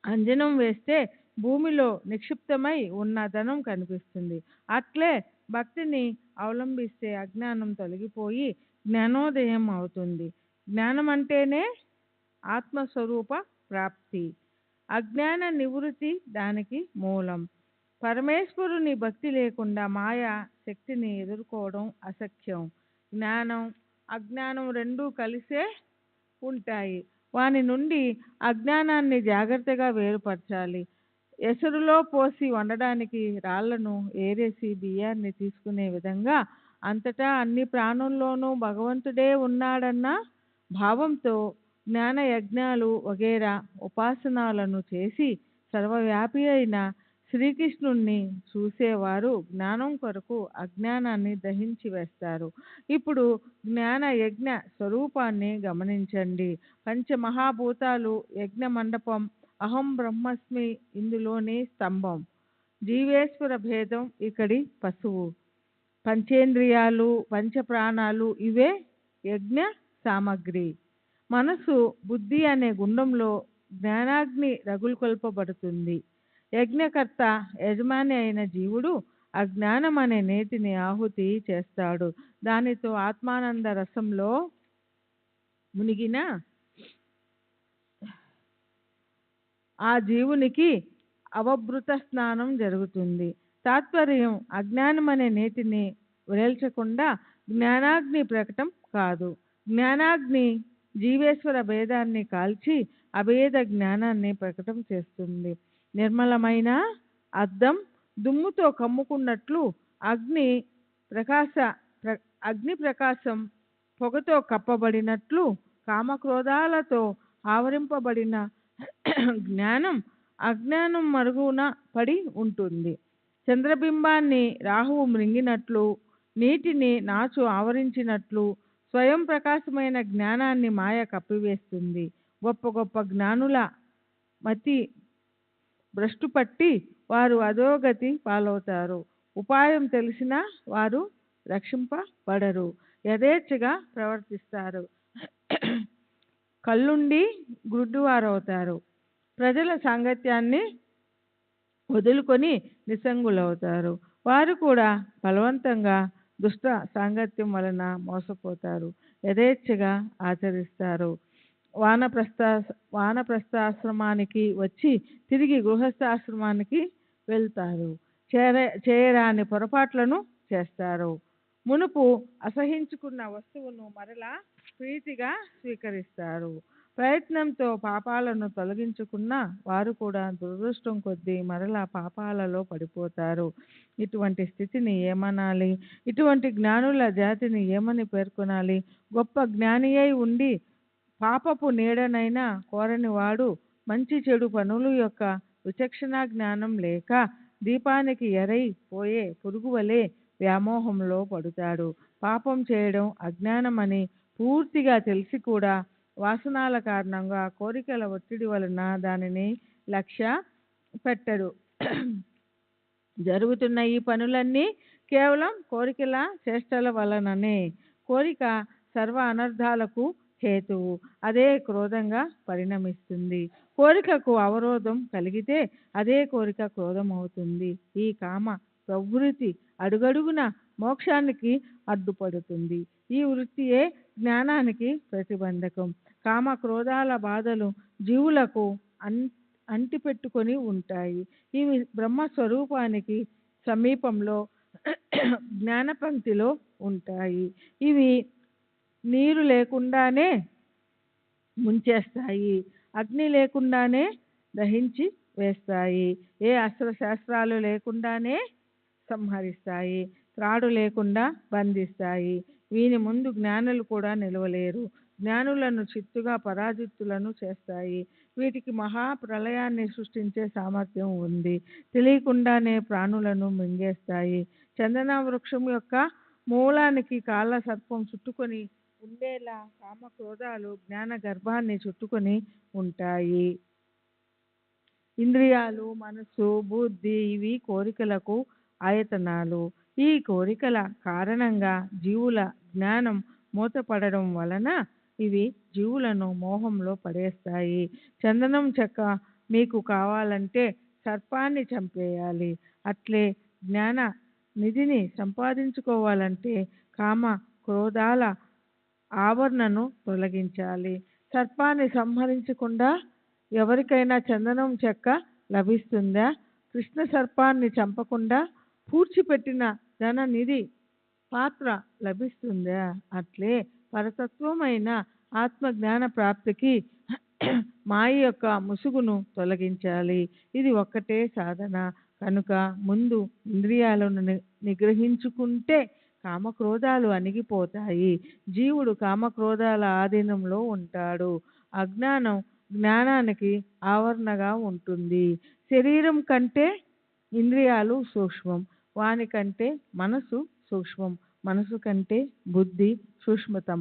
S4: అంజనం వేస్తే భూమిలో నిక్షిప్తమై ఉన్న ధనం కనిపిస్తుంది. అట్లే భక్తిని అవలంబిస్తే అజ్ఞానం తొలగిపోయి జ్ఞానోదయం అవుతుంది. జ్ఞానం అంటేనే ఆత్మస్వరూప ప్రాప్తి. అజ్ఞాన నివృత్తి దానికి మూలం. పరమేశ్వరుని భక్తి లేకుండా మాయా శక్తిని ఎదుర్కోవడం అసఖ్యం. జ్ఞానం అజ్ఞానం రెండూ కలిసే ఉంటాయి. వాని నుండి అజ్ఞానాన్ని జాగ్రత్తగా వేరుపరచాలి. ఎసరులో పోసి వండడానికి రాళ్లను ఏరేసి బియ్యాన్ని తీసుకునే విధంగా అంతటా అన్ని ప్రాణుల్లోనూ భగవంతుడే ఉన్నాడన్న భావంతో జ్ఞాన యజ్ఞాలు వగేరా ఉపాసనాలను చేసి సర్వవ్యాపి అయిన శ్రీకృష్ణుణ్ణి చూసేవారు జ్ఞానం కొరకు అజ్ఞానాన్ని దహించి వేస్తారు. ఇప్పుడు జ్ఞాన యజ్ఞ స్వరూపాన్ని గమనించండి. పంచమహాభూతాలు యజ్ఞ మండపం. అహం బ్రహ్మస్మి ఇందులోని స్తంభం. జీవేశ్వర భేదం ఇక్కడి పశువు. పంచేంద్రియాలు పంచప్రాణాలు ఇవే యజ్ఞ సామగ్రి. మనసు బుద్ధి అనే గుండంలో జ్ఞానాగ్ని రగులుకొల్పబడుతుంది. యజ్ఞకర్త యజమాని అయిన జీవుడు అజ్ఞానం అనే నేతిని ఆహుతి చేస్తాడు. దానితో ఆత్మానంద రసంలో మునిగిన ఆ జీవునికి అవభృత స్నానం జరుగుతుంది. తాత్పర్యం అజ్ఞానం అనే నేతిని వేల్చకుండా జ్ఞానాగ్ని ప్రకటం కాదు. జ్ఞానాగ్ని జీవేశ్వర భేదాన్ని కాల్చి అభేద జ్ఞానాన్ని ప్రకటన చేస్తుంది. నిర్మలమైన అద్దం దుమ్ముతో కమ్ముకున్నట్లు అగ్ని ప్రకాశం పొగతో కప్పబడినట్లు కామక్రోధాలతో ఆవరింపబడిన జ్ఞానం అజ్ఞానం మరుగున పడి ఉంటుంది. చంద్రబింబాన్ని రాహువు మృంగినట్లు నీటిని నాచు ఆవరించినట్లు స్వయం ప్రకాశమైన జ్ఞానాన్ని మాయ కప్పివేస్తుంది. గొప్ప గొప్ప జ్ఞానుల మతి భ్రష్టుపట్టి వారు అధోగతి పాలవుతారు. ఉపాయం తెలిసినా వారు రక్షింపబడరు. యథేచ్ఛగా ప్రవర్తిస్తారు. కళ్ళుండి గుడ్డివారవుతారు. ప్రజల సాంగత్యాన్ని వదులుకొని నిస్సంగులవుతారు. వారు కూడా బలవంతంగా దుష్ట సాంగత్యం వలన మోసపోతారు. యథేచ్ఛగా ఆచరిస్తారు. వానప్రస్థాశ్రమానికి వచ్చి తిరిగి గృహస్థాశ్రమానికి వెళ్తారు. చేయరాని పొరపాట్లను చేస్తారు. మునుపు అసహించుకున్న వస్తువును మరలా ప్రీతిగా స్వీకరిస్తారు. ప్రయత్నంతో పాపాలను తొలగించుకున్న వారు కూడా దురదృష్టం కొద్దీ మరలా పాపాలలో పడిపోతారు. ఇటువంటి స్థితిని ఏమనాలి? ఇటువంటి జ్ఞానుల జాతిని ఏమని పేర్కొనాలి? గొప్ప జ్ఞాని అయి ఉండి పాపపు నీడనైనా కోరని వాడు మంచి చెడు పనుల యొక్క విచక్షణ జ్ఞానం లేక దీపానికి ఎరై పోయే పురుగు వలె వ్యామోహంలో పడుతాడు. పాపం చేయడం అజ్ఞానమని పూర్తిగా తెలిసి కూడా వాసనాల కారణంగా కోరికల ఒత్తిడి వలన దానిని లక్ష్య పెట్టడు. జరుగుతున్న ఈ పనులన్నీ కేవలం కోరికల చేష్టల వలననే. కోరిక సర్వ అనర్థాలకు హేతువు. అదే క్రోధంగా పరిణమిస్తుంది. కోరికకు అవరోధం కలిగితే అదే కోరిక క్రోధం అవుతుంది. ఈ కామ ప్రవృత్తి అడుగడుగున మోక్షానికి అడ్డుపడుతుంది. ఈ వృత్తియే జ్ఞానానికి ప్రతిబంధకం. కామ క్రోధాల బాధలు జీవులకు అంటిపెట్టుకొని ఉంటాయి. ఇవి బ్రహ్మస్వరూపానికి సమీపంలో జ్ఞాన పంక్తిలో ఉంటాయి. ఇవి నీరు లేకుండానే ముంచేస్తాయి, అగ్ని లేకుండానే దహించి వేస్తాయి, ఏ అస్త్రశాస్త్రాలు లేకుండానే సంహరిస్తాయి, త్రాడు లేకుండా బంధిస్తాయి. వీని ముందు జ్ఞానులు కూడా నిలవలేరు. జ్ఞానులను చిత్తుగా పరాజిత్తులను చేస్తాయి. వీటికి మహాప్రళయాన్ని సృష్టించే సామర్థ్యం ఉంది. తెలియకుండానే ప్రాణులను మింగేస్తాయి. చందన వృక్షం యొక్క మూలానికి కాళ్ళ సర్పం చుట్టుకొని ఉండేలా కామ క్రోధాలు జ్ఞాన గర్భాన్ని చుట్టుకొని ఉంటాయి. ఇంద్రియాలు, మనస్సు, బుద్ధి ఇవి కోరికలకు ఆయతనాలు. ఈ కోరికల కారణంగా జీవుల జ్ఞానం మూతపడడం వలన ఇవి జీవులను మోహంలో పడేస్తాయి. చందనం చెక్క మీకు కావాలంటే సర్పాన్ని చంపేయాలి. అట్లే జ్ఞాన నిధిని సంపాదించుకోవాలంటే కామ క్రోధాల ఆవరణను తొలగించాలి. సర్పాన్ని సంహరించకుండా ఎవరికైనా చందనం చెక్క లభిస్తుందా? కృష్ణ సర్పాన్ని చంపకుండా పూడ్చిపెట్టిన ధన నిధి పాత్ర లభిస్తుందా? అట్లే పరతత్వమైన ఆత్మజ్ఞాన ప్రాప్తికి మాయ యొక్క ముసుగును తొలగించాలి. ఇది ఒక్కటే సాధన. కనుక ముందు ఇంద్రియాలను నిగ్రహించుకుంటే కామక్రోధాలు అణిగిపోతాయి. జీవుడు కామక్రోధాల ఆధీనంలో ఉంటాడు. అజ్ఞానం జ్ఞానానికి ఆవరణగా ఉంటుంది. శరీరం కంటే ఇంద్రియాలు సూక్ష్మం, వాని కంటే మనసు సూక్ష్మం, మనసు కంటే బుద్ధి సూక్ష్మతం,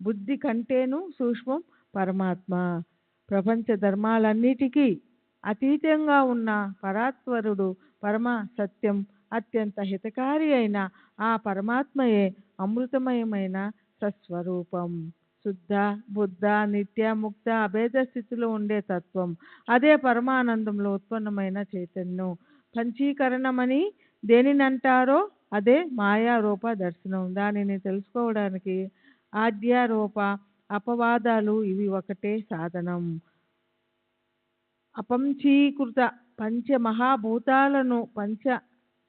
S4: బుద్ధి కంటేను సూక్ష్మం పరమాత్మ. ప్రపంచ ధర్మాలన్నిటికీ అతీతంగా ఉన్న పరాత్పరుడు పరమ సత్యం, అత్యంత హితకారి అయిన ఆ పరమాత్మయే అమృతమయమైన సత్స్వరూపం. శుద్ధ, బుద్ధ, నిత్య, ముక్త, అభేద స్థితిలో ఉండే తత్వం. అదే పరమానందంలో ఉత్పన్నమైన చైతన్యం. పంచీకరణమని దేనినంటారో అదే మాయారూప దర్శనం. దానిని తెలుసుకోవడానికి ఆద్యారూప అపవాదాలు ఇవి ఒకటే సాధనం. అపంచీకృత పంచమహాభూతాలను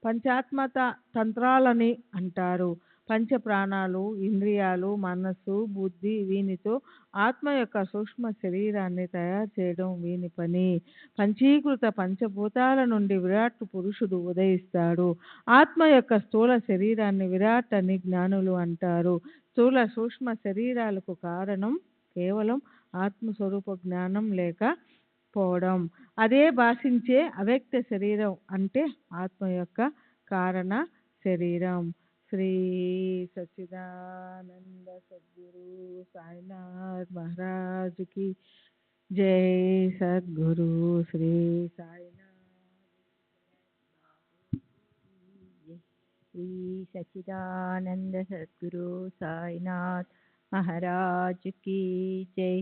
S4: పంచాత్మత తంత్రాలని అంటారు. పంచ ప్రాణాలు, ఇంద్రియాలు, మనస్సు, బుద్ధి వీనితో ఆత్మ యొక్క సూక్ష్మ శరీరాన్ని తయారు చేయడం వీని పని. పంచీకృత పంచభూతాల నుండి విరాట్ పురుషుడు ఉదయిస్తాడు. ఆత్మ యొక్క స్థూల శరీరాన్ని విరాట్ అని జ్ఞానులు అంటారు. స్థూల సూక్ష్మ శరీరాలకు కారణం కేవలం ఆత్మస్వరూప జ్ఞానం లేక పోవడం. అదే భాషించే అవ్యక్త శరీరం అంటే ఆత్మ యొక్క కారణ శరీరం. శ్రీ సచ్చిదానంద సద్గురు సాయినాథ్ మహారాజుకి జై. సద్గురు శ్రీ సాయినాథ్
S2: శ్రీ సచ్చిదానంద సద్గురు సాయినాథ్ మహారాజ్ की जय.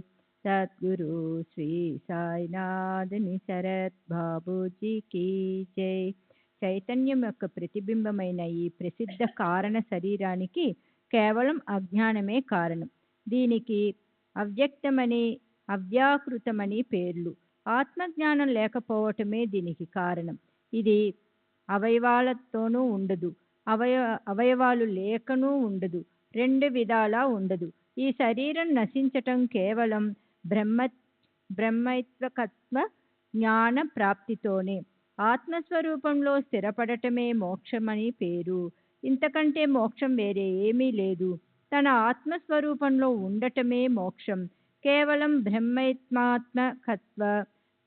S2: సద్గురు శ్రీ సాయినాథ్ శరత్ బాబూజీకి జై. చైతన్యం యొక్క ప్రతిబింబమైన ఈ ప్రసిద్ధ కారణ శరీరానికి కేవలం అజ్ఞానమే కారణం. దీనికి అవ్యక్తమని, అవ్యాకృతమని పేర్లు. ఆత్మజ్ఞానం లేకపోవటమే దీనికి కారణం. ఇది అవయవాలతోనూ ఉండదు, అవయ అవయవాలు లేకనూ ఉండదు, రెండు విధాలా ఉండదు. ఈ శరీరం నశించటం కేవలం బ్రహ్మ బ్రహ్మైత్వకత్వ జ్ఞాన ప్రాప్తితోనే. ఆత్మస్వరూపంలో స్థిరపడటమే మోక్షమని పేరు. ఇంతకంటే మోక్షం వేరే ఏమీ లేదు. తన ఆత్మస్వరూపంలో ఉండటమే మోక్షం. కేవలం బ్రహ్మైత్మాత్మకత్వ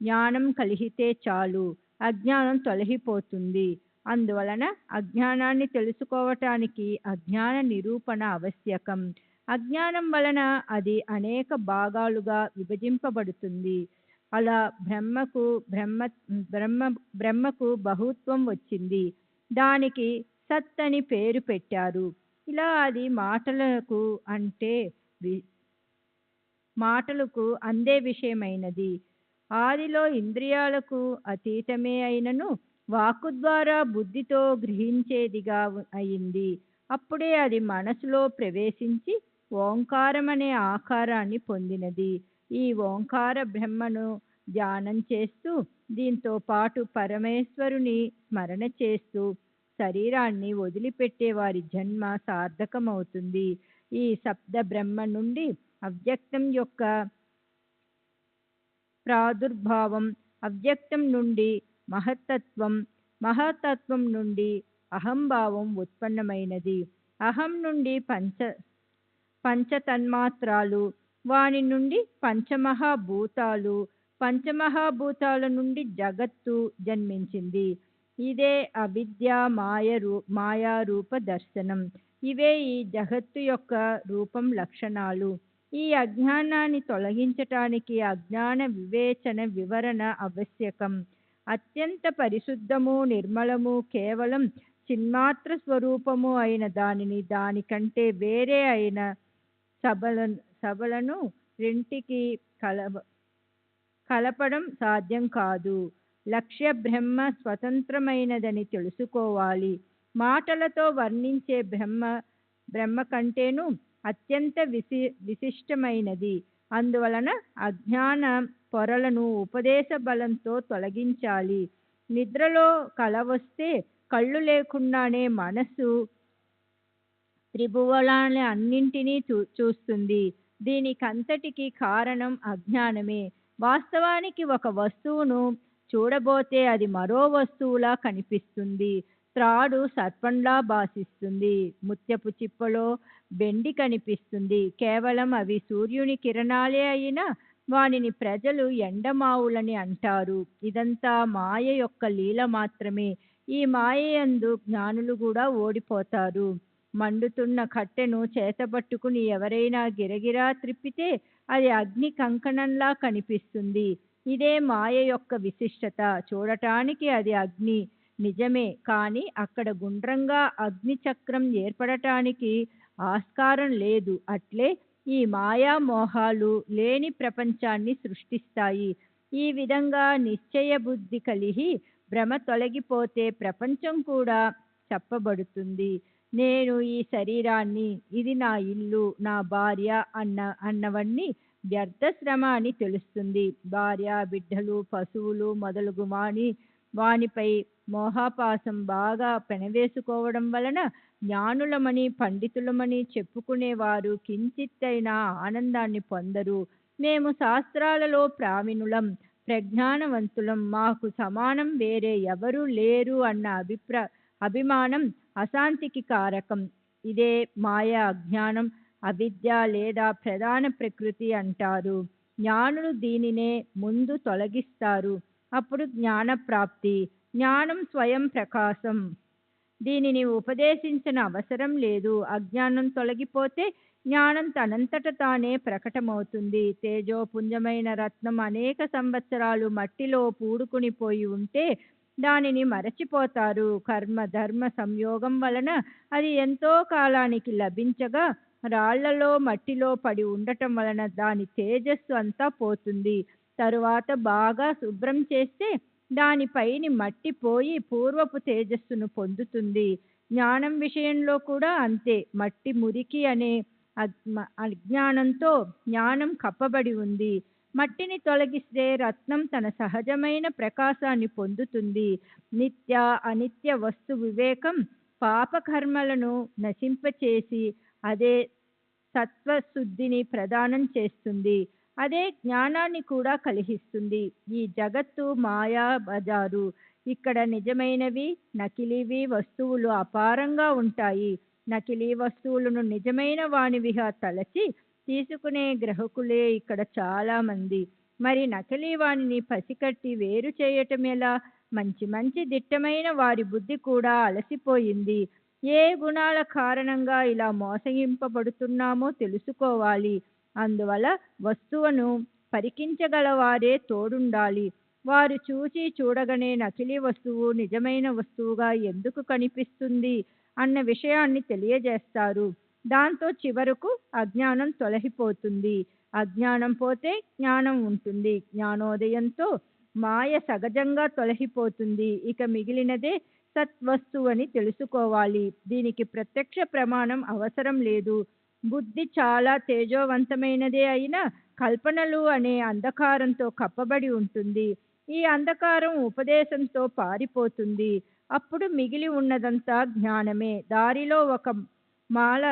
S2: జ్ఞానం కలిగితే చాలు, అజ్ఞానం తొలగిపోతుంది. అందువలన అజ్ఞానాన్ని తెలుసుకోవటానికి అజ్ఞాన నిరూపణ ఆవశ్యకం. అజ్ఞానం వలన అది అనేక భాగాలుగా విభజింపబడుతుంది. అలా బ్రహ్మకు బహుత్వం వచ్చింది. దానికి సత్ అని పేరు పెట్టారు. ఇలా అది మాటలకు అందే విషయమైనది. ఆదిలో ఇంద్రియాలకు అతీతమే అయినను వాక్కు ద్వారా బుద్ధితో గ్రహించేదిగా అయింది. అప్పుడే అది మనసులో ప్రవేశించి ఓంకారమనే ఆకారాన్ని పొందినది. ఈ ఓంకార బ్రహ్మను ధ్యానం చేస్తూ, దీంతో పాటు పరమేశ్వరుని స్మరణ చేస్తూ శరీరాన్ని వదిలిపెట్టే వారి జన్మ సార్థకమవుతుంది. ఈ శబ్ద బ్రహ్మ నుండి అవ్యక్తం యొక్క ప్రాదుర్భావం, అవ్యక్తం నుండి మహత్తత్వం, మహత్తత్వం నుండి అహంభావం ఉత్పన్నమైనది. అహం నుండి పంచతన్మాత్రాలు, వాని నుండి పంచమహాభూతాలు, పంచమహాభూతాల నుండి జగత్తు జన్మించింది. ఇదే అవిద్య మాయారూప దర్శనం. ఇవే ఈ జగత్తు యొక్క రూపం, లక్షణాలు. ఈ అజ్ఞానాన్ని తొలగించటానికి అజ్ఞాన వివేచన వివరణ ఆవశ్యకం. అత్యంత పరిశుద్ధము, నిర్మలము, కేవలం చిన్మాత్ర స్వరూపము అయిన దానిని దానికంటే వేరే అయిన సబలను రెంటికి కలపడం సాధ్యం కాదు. లక్ష్య బ్రహ్మ స్వతంత్రమైనదని తెలుసుకోవాలి. మాటలతో వర్ణించే బ్రహ్మ కంటేను అత్యంత విశిష్టమైనది. అందువలన అజ్ఞాన పొరలను ఉపదేశ బలంతో తొలగించాలి. నిద్రలో కల వస్తే కళ్ళు లేకుండానే మనస్సు త్రిభువనాలని అన్నింటినీ చూస్తుంది. దీనికంతటికి కారణం అజ్ఞానమే. వాస్తవానికి ఒక వస్తువును చూడబోతే అది మరో వస్తువులా కనిపిస్తుంది. త్రాడు సర్పంలా భాసిస్తుంది. ముత్యపు చిప్పలో వెండి కనిపిస్తుంది. కేవలం అవి సూర్యుని కిరణాలే అయినా వానిని ప్రజలు ఎండమావులని అంటారు. ఇదంతా మాయ యొక్క లీల మాత్రమే. ఈ మాయయందు జ్ఞానులు కూడా ఓడిపోతారు. మండుతున్న కట్టెను చేతబట్టుకుని ఎవరైనా గిరగిరా త్రిప్పితే అది అగ్ని కంకణంలా కనిపిస్తుంది. ఇదే మాయ యొక్క విశిష్టత. చూడటానికి అది అగ్ని నిజమే, కానీ అక్కడ గుండ్రంగా అగ్ని చక్రం ఏర్పడటానికి ఆస్కారం లేదు. అట్లే ఈ మాయా మోహాలు లేని ప్రపంచాన్ని సృష్టిస్తాయి. ఈ విధంగా నిశ్చయ బుద్ధి కలిగి భ్రమ తొలగిపోతే ప్రపంచం కూడా చెప్పబడుతుంది. నేను ఈ శరీరాన్ని, ఇది నా ఇల్లు, నా భార్య అన్నవన్నీ వ్యర్థ శ్రమ అని తెలుస్తుంది. భార్య, బిడ్డలు, పశువులు మొదలగు వానిపై మోహాపాసం బాగా పెనవేసుకోవడం వలన జ్ఞానులమని, పండితులమని చెప్పుకునేవారు కించిత్తైనా ఆనందాన్ని పొందరు. మేము శాస్త్రాలలో ప్రావీణులం, ప్రజ్ఞానవంతులం, మాకు సమానం వేరే ఎవరూ లేరు అన్న అభిమానం అశాంతికి కారకం. ఇదే మాయా, అజ్ఞానం, అవిద్య లేదా ప్రధాన ప్రకృతి అంటారు. జ్ఞానులు దీనినే ముందు తొలగిస్తారు. అప్పుడు జ్ఞానప్రాప్తి. జ్ఞానం స్వయం ప్రకాశం. దీనిని ఉపదేశించిన అవసరం లేదు. అజ్ఞానం తొలగిపోతే జ్ఞానం తనంతట తానే ప్రకటమవుతుంది. తేజోపుంజమైన రత్నం అనేక సంవత్సరాలు మట్టిలో పూడుకుని పోయి ఉంటే దానిని మరచిపోతారు. కర్మ ధర్మ సంయోగం వలన అది ఎంతో కాలానికి లభించగా రాళ్లలో మట్టిలో పడి ఉండటం వలన దాని తేజస్సు అంతా పోతుంది. తరువాత బాగా శుభ్రం చేస్తే దానిపైని మట్టి పోయి పూర్వపు తేజస్సును పొందుతుంది. జ్ఞానం విషయంలో కూడా అంతే. మట్టి మురికి అనే అజ్ఞానంతో జ్ఞానం కప్పబడి ఉంది. మట్టిని తొలగిస్తే రత్నం తన సహజమైన ప్రకాశాన్ని పొందుతుంది. నిత్య అనిత్య వస్తు వివేకం పాపకర్మలను నశింపచేసి అదే సత్వశుద్ధిని ప్రదానం చేస్తుంది. అదే జ్ఞానాన్ని కూడా కలిగిస్తుంది. ఈ జగత్తు మాయా బజారు. ఇక్కడ నిజమైనవి, నకిలీవి వస్తువులు అపారంగా ఉంటాయి. నకిలీ వస్తువులను నిజమైన వానివిగా తలచి తీసుకునే గ్రహకులే ఇక్కడ చాలా మంది. మరి నకిలీ వానిని పసికట్టి వేరు చేయటం ఎలా? మంచి మంచి దిట్టమైన వారి బుద్ధి కూడా అలసిపోయింది. ఏ గుణాల కారణంగా ఇలా మోసగింపబడుతున్నామో తెలుసుకోవాలి. అందువల్ల వస్తువును పరికించగలవారే తోడుండాలి. వారు చూసి చూడగానే నకిలీ వస్తువు నిజమైన వస్తువుగా ఎందుకు కనిపిస్తుంది అన్న విషయాన్ని తెలియజేస్తారు. దాంతో చివరకు అజ్ఞానం తొలగిపోతుంది. అజ్ఞానం పోతే జ్ఞానం ఉంటుంది. జ్ఞానోదయంతో మాయ సహజంగా తొలగిపోతుంది. ఇక మిగిలినదే సత్వస్తువు అని తెలుసుకోవాలి. దీనికి ప్రత్యక్ష ప్రమాణం అవసరం లేదు. బుద్ధి చాలా తేజోవంతమైనదే అయినా కల్పనలు అనే అంధకారంతో కప్పబడి ఉంటుంది. ఈ అంధకారం ఉపదేశంతో పారిపోతుంది. అప్పుడు మిగిలి ఉన్నదంతా జ్ఞానమే. దారిలో ఒక మాల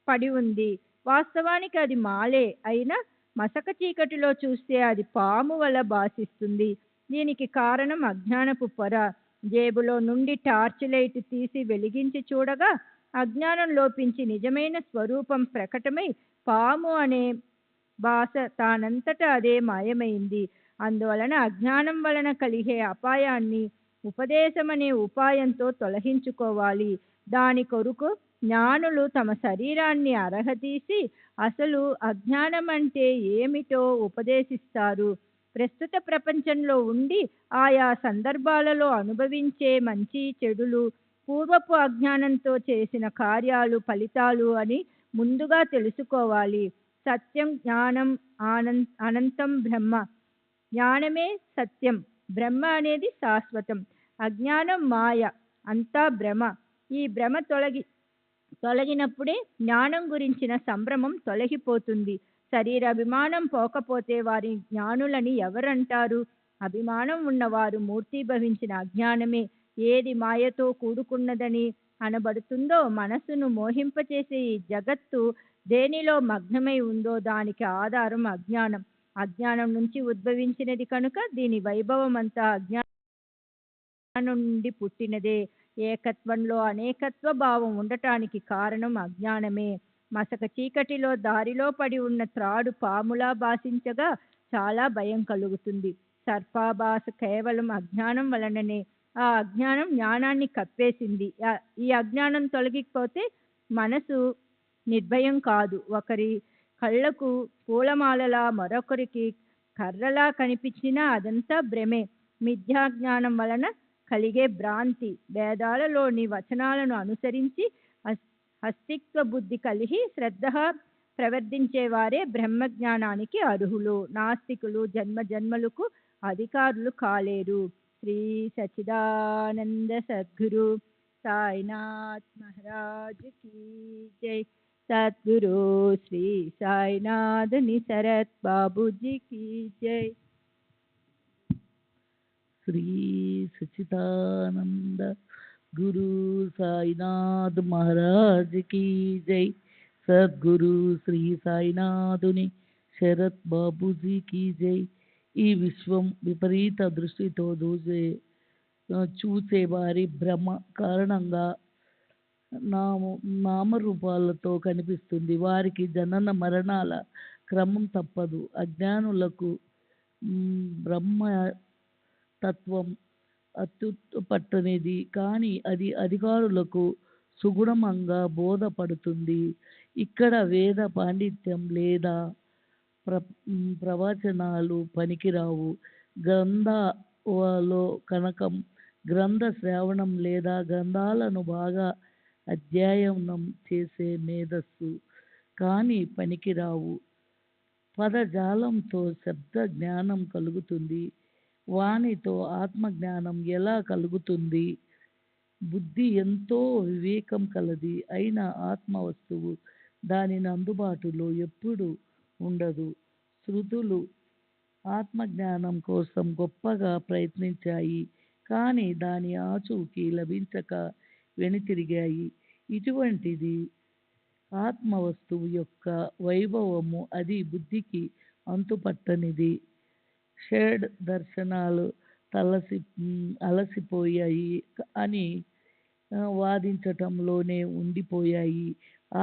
S2: పడి ఉంది. వాస్తవానికి అది మాలే అయినా మసక చీకటిలో చూస్తే అది పాము వల్ల భాసిస్తుంది. దీనికి కారణం అజ్ఞానపు పొర. జేబులో నుండి టార్చ్ లైట్ తీసి వెలిగించి చూడగా అజ్ఞానం లోపించి నిజమైన స్వరూపం ప్రకటమై పాము అనే భాష తానంతట అదే మాయమైంది. అందువలన అజ్ఞానం వలన కలిగే అపాయాన్ని ఉపదేశమనే ఉపాయంతో తొలగించుకోవాలి. దాని కొరకు జ్ఞానులు తమ శరీరాన్ని అరహతీసి అసలు అజ్ఞానం అంటే ఏమిటో ఉపదేశిస్తారు. ప్రస్తుత ప్రపంచంలో ఉండి ఆయా సందర్భాలలో అనుభవించే మంచి చెడులు పూర్వపు అజ్ఞానంతో చేసిన కార్యాలు ఫలితాలు అని ముందుగా తెలుసుకోవాలి. సత్యం జ్ఞానం అనంతం బ్రహ్మ. జ్ఞానమే సత్యం. బ్రహ్మ అనేది శాశ్వతం. అజ్ఞానం మాయ, అంతా భ్రమ. ఈ భ్రమ తొలగినప్పుడే జ్ఞానం గురించిన సంభ్రమం తొలగిపోతుంది. శరీరాభిమానం పోకపోతే వారి జ్ఞానులని ఎవరంటారు? అభిమానం ఉన్నవారు మూర్తీభవించిన అజ్ఞానమే. ఏది మాయతో కూడుకున్నదని అనబడుతుందో మనస్సును మోహింపచేసే ఈ జగత్తు దేనిలో మగ్నమై ఉందో దానికి ఆధారం అజ్ఞానం. అజ్ఞానం నుంచి ఉద్భవించినది కనుక దీని వైభవం అంతా అజ్ఞానం నుండి పుట్టినదే. ఏకత్వంలో అనేకత్వ భావం ఉండటానికి కారణం అజ్ఞానమే. మసక చీకటిలో దారిలో పడి ఉన్న త్రాడు పాములా భాషించగా చాలా భయం కలుగుతుంది. సర్పాభాస కేవలం అజ్ఞానం వలననే. ఆ అజ్ఞానం జ్ఞానాన్ని కప్పేసింది. ఈ అజ్ఞానం తొలగిపోతే మనసు నిర్భయం కాదు. ఒకరి కళ్ళకు పూలమాలలా మరొకరికి కర్రలా కనిపించినా అదంతా భ్రమే. మిథ్యాజ్ఞానం వలన కలిగే భ్రాంతి. వేదాలలోని వచనాలను అనుసరించి అస్తిత్వ బుద్ధి కలిగి శ్రద్ధగా ప్రవర్తించేవారే బ్రహ్మజ్ఞానానికి అర్హులు. నాస్తికులు జన్మ జన్మలకు అధికారులు కాలేరు. శ్రీ సచ్చిదానంద సద్గురు సాయినాథ్ మహారాజ్ కీ జై. సద్గురు శ్రీ సాయినాథ్ శరత్ బాబూజీ కీ జై.
S5: శ్రీ సచ్చిదానంద గురు సాయినాథ్ మహారాజ్ కీ జై. సద్గురు శ్రీ సాయినాథుని శరత్ బాబూజీ కీ జై. ఈ విశ్వం విపరీత దృష్టితో చూసే వారి భ్రమ కారణంగా నామరూపాలతో కనిపిస్తుంది. వారికి జనన మరణాల క్రమం తప్పదు. అజ్ఞానులకు బ్రహ్మ తత్వం అత్యుపట్టనిది, కానీ అది అధికారులకు సుగుణంగా బోధపడుతుంది. ఇక్కడ వేద పాండిత్యం లేదా ప్రవచనాలు పనికిరావు. గ్రంథాలలో కనకం గ్రంథ శ్రవణం లేదా గ్రంథాలను బాగా అధ్యయనం చేసే మేధస్సు కానీ పనికిరావు. పదజాలంతో శబ్ద జ్ఞానం కలుగుతుంది. వానితో ఆత్మజ్ఞానం ఎలా కలుగుతుంది? బుద్ధి ఎంతో వివేకం కలది అయిన ఆత్మ వస్తువు దానిని అందుబాటులో ఎప్పుడు ఉండదు. శృతులు ఆత్మజ్ఞానం కోసం గొప్పగా ప్రయత్నించాయి, కానీ దాని ఆచూకీ లభించక వెనుతిరిగాయి. ఇటువంటిది ఆత్మ వస్తువు యొక్క వైభవము. అది బుద్ధికి అంతుపట్టనిది. షడ్ దర్శనాలు అలసిపోయాయి అని వాదించటంలోనే ఉండిపోయాయి.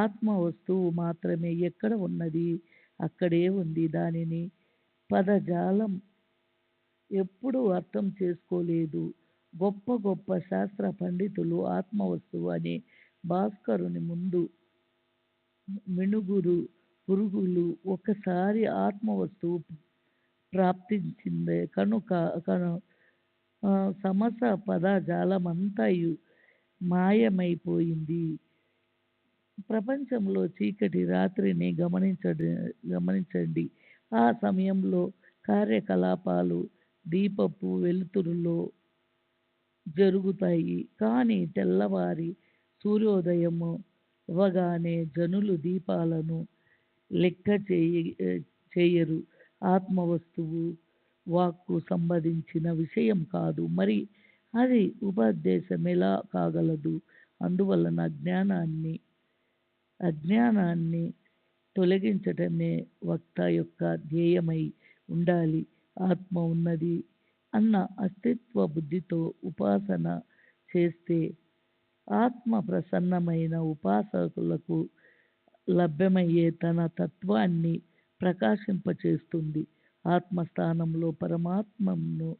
S5: ఆత్మ వస్తువు మాత్రమే ఎక్కడ ఉన్నది అక్కడే ఉంది. దానిని పదజాలం ఎప్పుడూ అర్థం చేసుకోలేదు. గొప్ప గొప్ప శాస్త్ర పండితులు ఆత్మ వస్తువు అనే భాస్కరుని ముందు మినుగురు పురుగులు. ఒకసారి ఆత్మ వస్తువు ప్రాప్తించిందే కనుక సమస్త పదజాలమంతయు మాయమైపోయింది. ప్రపంచంలో చీకటి రాత్రిని గమనించండి. ఆ సమయంలో కార్యకలాపాలు దీపపు వెలుతురులో జరుగుతాయి. కానీ తెల్లవారి సూర్యోదయము అవ్వగానే జనులు దీపాలను లెక్క చేయరు. ఆత్మ వస్తువు వాక్కు సంబంధించిన విషయం కాదు. మరి అది ఉపదేశం ఎలా కాగలదు? అందువలన అజ్ఞానాన్ని తొలగించటమే వక్త యొక్క ధ్యేయమై ఉండాలి. ఆత్మ ఉన్నది అన్న అస్తిత్వ బుద్ధితో ఉపాసన చేస్తే ఆత్మ ప్రసన్నమైన ఉపాసకులకు లభ్యమయ్యే తన తత్వాన్ని ప్రకాశింపచేస్తుంది. ఆత్మస్థానంలో పరమాత్మను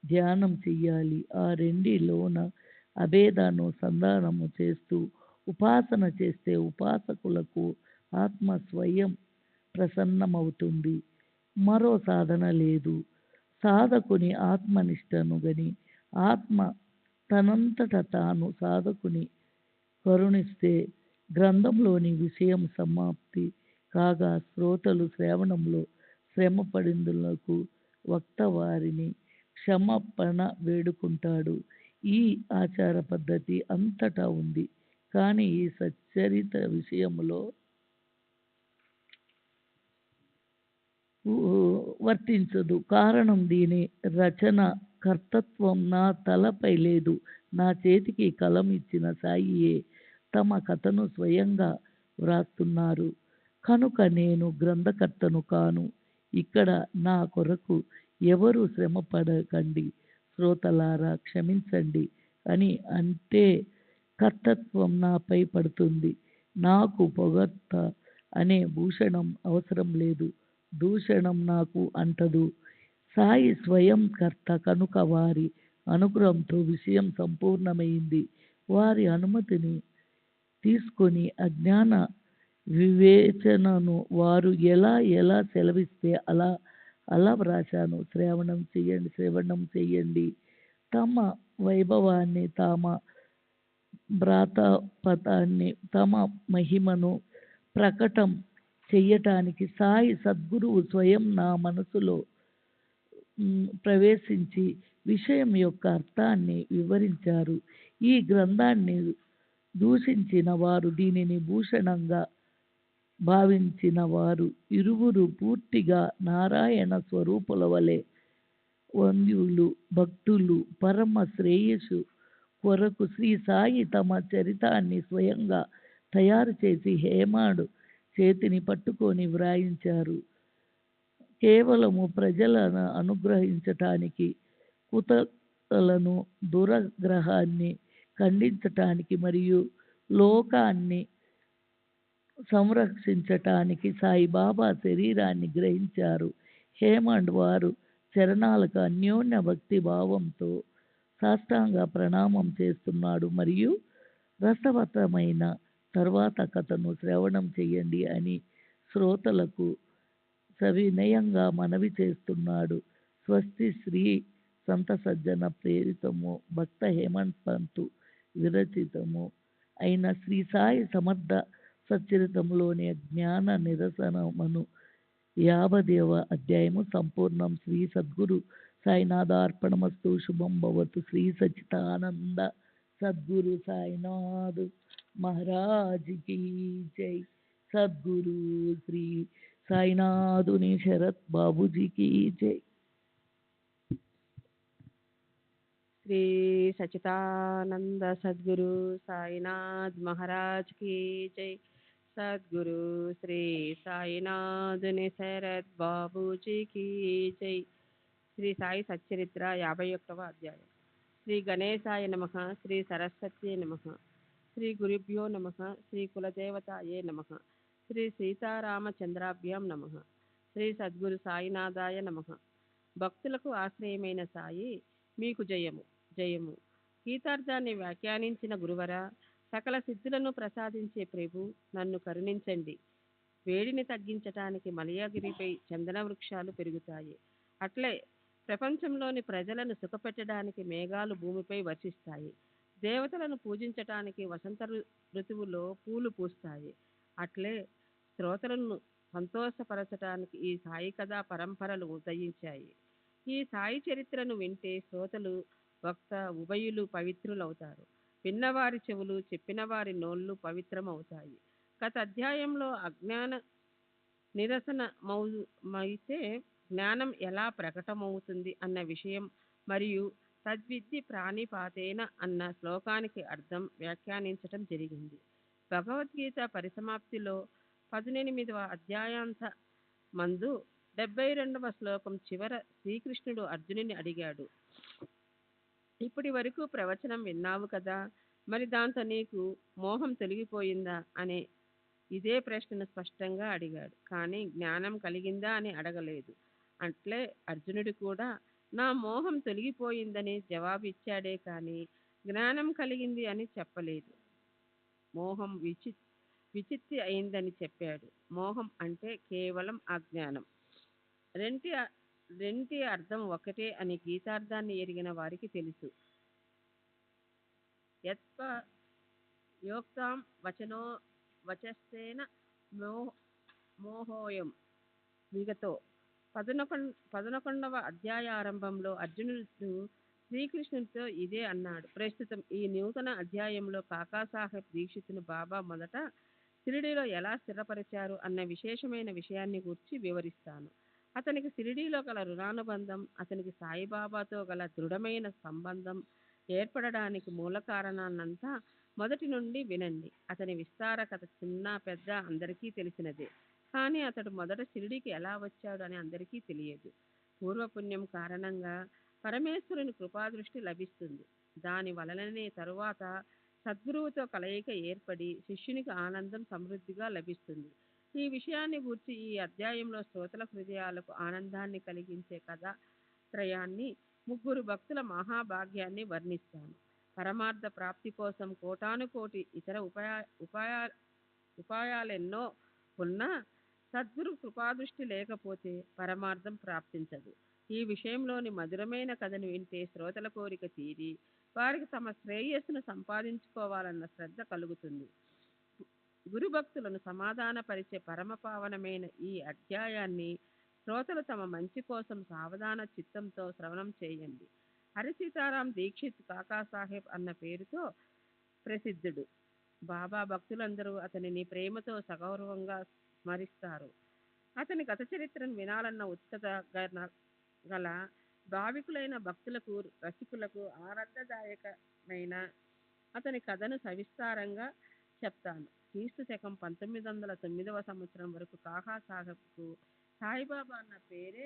S5: ధ్యానం చెయ్యాలి. ఆ రెండిలోన అభేదానుసంధానము చేస్తూ ఉపాసన చేస్తే ఉపాసకులకు ఆత్మ స్వయం ప్రసన్నమవుతుంది. మరో సాధన లేదు. సాధకుని ఆత్మనిష్టను గని ఆత్మ తనంతట తాను సాధకుని కరుణిస్తే గ్రంథంలోని విషయం సమాప్తి కాగా శ్రోతలు శ్రవణంలో శ్రమపడిందులకు వక్త వారిని క్షమాపణ వేడుకుంటాడు. ఈ ఆచార పద్ధతి అంతటా ఉంది. కానీ ఈ సచ్చరిత విషయంలో వర్తించదు. కారణం దీని రచన కర్తృత్వం నా తలపై లేదు. నా చేతికి కలం ఇచ్చిన సాయియే తమ కథను స్వయంగా వ్రాస్తున్నారు కనుక నేను గ్రంథకర్తను కాను. ఇక్కడ నా కొరకు ఎవరు శ్రమపడకండి, శ్రోతలారా క్షమించండి అని అంటే కర్తృత్వం నాపై పడుతుంది. నాకు పొగడ్త అనే భూషణం అవసరం లేదు. దూషణం నాకు అంటదు. సాయి స్వయం కర్త కనుక వారి అనుగ్రహంతో విషయం సంపూర్ణమైంది. వారి అనుమతిని తీసుకొని అజ్ఞాన వివేచనను వారు ఎలా సెలవిస్తే అలా వ్రాశాను. శ్రవణం చేయండి. తమ వైభవాన్ని, తమ భ్రాతపతాన్ని, తమ మహిమను ప్రకటం చెయ్యటానికి సాయి సద్గురువు స్వయం నా మనసులో ప్రవేశించి విషయం యొక్క అర్థాన్ని వివరించారు. ఈ గ్రంథాన్ని దూషించిన వారు, దీనిని భూషణంగా భావించిన వారు ఇరువురు పూర్తిగా నారాయణ స్వరూపుల వలె వంద్యులు, భక్తులు. పరమ శ్రేయస్సు కొరకు శ్రీ సాయి తమ చరితాన్ని స్వయంగా తయారు చేసి హేమాడు చేతిని పట్టుకొని వ్రాయించారు. కేవలము ప్రజలను అనుగ్రహించటానికి, కుతలను దురగ్రహాన్ని ఖండించటానికి మరియు లోకాన్ని సంరక్షించటానికి సాయిబాబా శరీరాన్ని గ్రహించారు. హేమండ్ వారు చరణాలకు అన్యోన్య భక్తి భావంతో సాష్టాంగ ప్రణామం చేస్తున్నాడు మరియు రసవత్తమైన తర్వాత కథను శ్రవణం చేయండి అని శ్రోతలకు సవినయంగా మనవి చేస్తున్నాడు. స్వస్తి శ్రీ సంత సజ్జన ప్రేరితము భక్త హేమంత్ పంతు విరచితము అయిన శ్రీ సాయి సమర్థ సచ్చరితంలోని జ్ఞాన నిరసనమను 50వ అధ్యాయము సంపూర్ణం. శ్రీ సద్గురు సాయినాథార్పణమస్తు. శుభం భవతు. శ్రీ సచ్చిదానంద సద్గురు సాయినాథ్ మహారాజ్ की जय. సద్గురు శ్రీ సాయినాథుని శరత్ బాబుజీ की जय.
S6: श्री सच्चिदानंद सद्गुरु साईनाथ महाराज की जय। सद्गुरु श्री साईनाथ निसरद बाबूजी की जय। శ్రీ సాయి సచ్చరిత్ర 51వ అధ్యాయం. శ్రీ గణేశాయ నమః. శ్రీ సరస్వత్యే నమః. శ్రీ గురుభ్యో నమః. శ్రీ కులదేవతాయే నమః. శ్రీ సీతారామచంద్రాభ్యాం నమః. శ్రీ సద్గురు సాయినాథాయ నమః. భక్తులకు ఆశ్రయమైన సాయి మీకు జయము జయము. గీతార్థాన్ని వ్యాఖ్యానించిన గురువర, సకల సిద్ధులను ప్రసాదించే ప్రభు, నన్ను కరుణించండి. వేడిని తగ్గించటానికి మలయగిరిపై చందన వృక్షాలు పెరుగుతాయి. అట్లే ప్రపంచంలోని ప్రజలను సుఖపెట్టడానికి మేఘాలు భూమిపై వర్షిస్తాయి. దేవతలను పూజించటానికి వసంత ఋతువులో పూలు పూస్తాయి. అట్లే శ్రోతలను సంతోషపరచటానికి ఈ సాయి కథా పరంపరలు ఉదయించాయి. ఈ సాయి చరిత్రను వింటే శ్రోతలు, భక్త ఉభయులు పవిత్రులవుతారు. విన్నవారి చెవులు, చెప్పిన వారి నోళ్ళు పవిత్రమవుతాయి. గత అధ్యాయంలో అజ్ఞాన నిరసనమైతే జ్ఞానం ఎలా ప్రకటమవుతుంది అన్న విషయం మరియు తద్విద్ది ప్రాణిపాతేన అన్న శ్లోకానికి అర్థం వ్యాఖ్యానించటం జరిగింది. భగవద్గీత పరిసమాప్తిలో 18వ అధ్యాయాంత మందు 72వ శ్లోకం చివర శ్రీకృష్ణుడు అర్జునుని అడిగాడు, ఇప్పటి వరకు ప్రవచనం విన్నావు కదా, మరి దాంతో నీకు మోహం తొలగిపోయిందా అనే ఇదే ప్రశ్నను స్పష్టంగా అడిగాడు. కానీ జ్ఞానం కలిగిందా అని అడగలేదు. అట్లే అర్జునుడు కూడా నా మోహం తొలగిపోయిందని జవాబు ఇచ్చాడే కానీ జ్ఞానం కలిగింది అని చెప్పలేదు. మోహం విచిత్తి అయిందని చెప్పాడు. మోహం అంటే కేవలం అజ్ఞానం. రెంటి అర్థం ఒకటే అని గీతార్థాన్ని ఎరిగిన వారికి తెలుసు. యత్ప యోక్తాం వచనో వచస్తేన మోహోయం విగతో. 11వ అధ్యాయ ఆరంభంలో అర్జునుడు శ్రీకృష్ణుడితో ఇదే అన్నాడు. ప్రస్తుతం ఈ నూతన అధ్యాయంలో కాకాసాహెబ్ దీక్షితును బాబా మొదట షిరిడీలో ఎలా స్థిరపరిచారు అన్న విశేషమైన విషయాన్ని గురించి వివరిస్తాను. అతనికి షిరిడీలో గల రుణానుబంధం, అతనికి సాయిబాబాతో గల దృఢమైన సంబంధం ఏర్పడడానికి మూల కారణాన్నంతా మొదటి నుండి వినండి. అతని విస్తార కథ చిన్న పెద్ద అందరికీ తెలిసినదే. కానీ అతడు మొదట షిరిడీకి ఎలా వచ్చాడు అని అందరికీ తెలియదు. పూర్వపుణ్యం కారణంగా పరమేశ్వరుని కృపాదృష్టి లభిస్తుంది. దాని వలననే తరువాత సద్గురువుతో కలయిక ఏర్పడి శిష్యునికి ఆనందం సమృద్ధిగా లభిస్తుంది. ఈ విషయాన్ని గూర్చి ఈ అధ్యాయంలో శ్రోతల హృదయాలకు ఆనందాన్ని కలిగించే కథాత్రయాన్ని, ముగ్గురు భక్తుల మహాభాగ్యాన్ని వర్ణిస్తాను. పరమార్థ ప్రాప్తి కోసం కోటానుకోటి ఇతర ఉపాయాలెన్నో ఉన్నా సద్గురు కృపాదృష్టి లేకపోతే పరమార్థం ప్రాప్తించదు. ఈ విషయంలోని మధురమైన కథను వింటే శ్రోతల కోరిక తీరి వారికి తమ శ్రేయస్సును సంపాదించుకోవాలన్న శ్రద్ధ కలుగుతుంది. గురుభక్తులను సమాధానపరిచే పరమ పావనమైన ఈ అధ్యాయాన్ని శ్రోతలు తమ మంచి కోసం సావధాన చిత్తంతో శ్రవణం చేయండి. హరిసీతారాం దీక్షిత్ కాకాసాహెబ్ అన్న పేరుతో ప్రసిద్ధుడు. బాబా భక్తులందరూ అతనిని ప్రేమతో సగౌరవంగా స్మరిస్తారు. అతని గత చరిత్రను వినాలన్న ఉత్సుకత గల భావికులైన భక్తులకు, రసికులకు ఆనందదాయకమైన అతని కథను సవిస్తారంగా చెప్తాను. క్రీస్తు శకం 1909వ సంవత్సరం వరకు కాకాసాహెబ్కు సాయిబాబా అన్న పేరే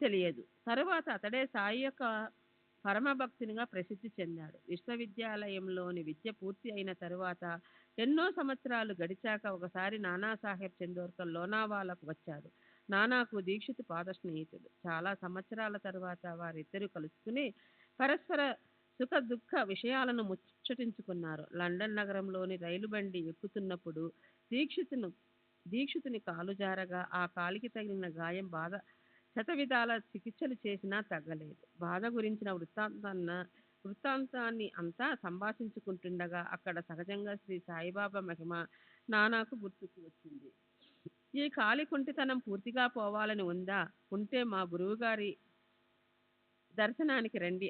S6: తెలియదు. తరువాత అతడే సాయి యొక్క పరమభక్తునిగా ప్రసిద్ధి చెందాడు. విశ్వవిద్యాలయంలోని విద్య పూర్తి అయిన తరువాత ఎన్నో సంవత్సరాలు గడిచాక ఒకసారి నానాసాహెబ్ చందోర్కర్ లోనావాలకు వచ్చాడు. నానాకు దీక్షిత్ పాద స్నేహితుడు. చాలా సంవత్సరాల తరువాత వారిద్దరూ కలుసుకుని పరస్పర సుఖ దుఃఖ విషయాలను ముచ్చటించుకున్నారు. లండన్ నగరంలోని రైలు బండి ఎక్కుతున్నప్పుడు దీక్షితుని కాలు జారగా ఆ కాలికి తగిలిన గాయం బాధ శతవిధాల చికిత్సలు చేసినా తగ్గలేదు. బాధ గురించిన వృత్తాంతాన్ని అంతా సంభాషించుకుంటుండగా అక్కడ సహజంగా శ్రీ సాయిబాబా మహిమ నానాకు గుర్తుకు వచ్చింది. ఈ కాలి కుంటితనం పూర్తిగా పోవాలని ఉందా? ఉంటే మా గురువుగారి దర్శనానికి రండి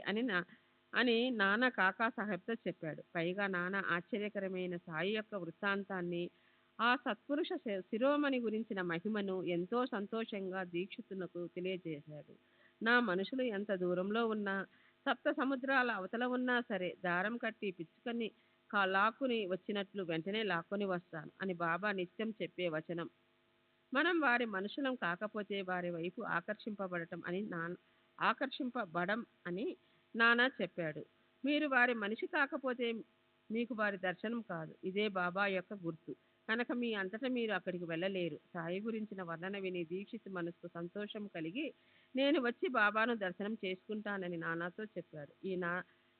S6: అని నానా కాకాసాహెబ్తో చెప్పాడు. పైగా నానా ఆశ్చర్యకరమైన సాయి యొక్క వృత్తాంతాన్ని, ఆ సత్పురుష శిరోమణి గురించిన మహిమను ఎంతో సంతోషంగా దీక్షితునకు తెలియజేశాడు. నా మనుషులు ఎంత దూరంలో ఉన్నా సప్త సముద్రాల అవతల ఉన్నా సరే దారం కట్టి పిచ్చుకని లాక్కుని వచ్చినట్లు వెంటనే లాక్కొని వస్తాను అని బాబా నిత్యం చెప్పే వచనం. మనం వారి మనుషులం కాకపోతే వారి వైపు ఆకర్షింపబడం అని నానా చెప్పాడు. మీరు వారి మనిషి కాకపోతే మీకు వారి దర్శనం కాదు. ఇదే బాబా యొక్క గుర్తు. కనుక మీ అంతటా మీరు అక్కడికి వెళ్ళలేరు. సాయి గురించిన వర్ణన విని దీక్షిత్ మనసుకు సంతోషం కలిగి నేను వచ్చి బాబాను దర్శనం చేసుకుంటానని నానాతో చెప్పాడు.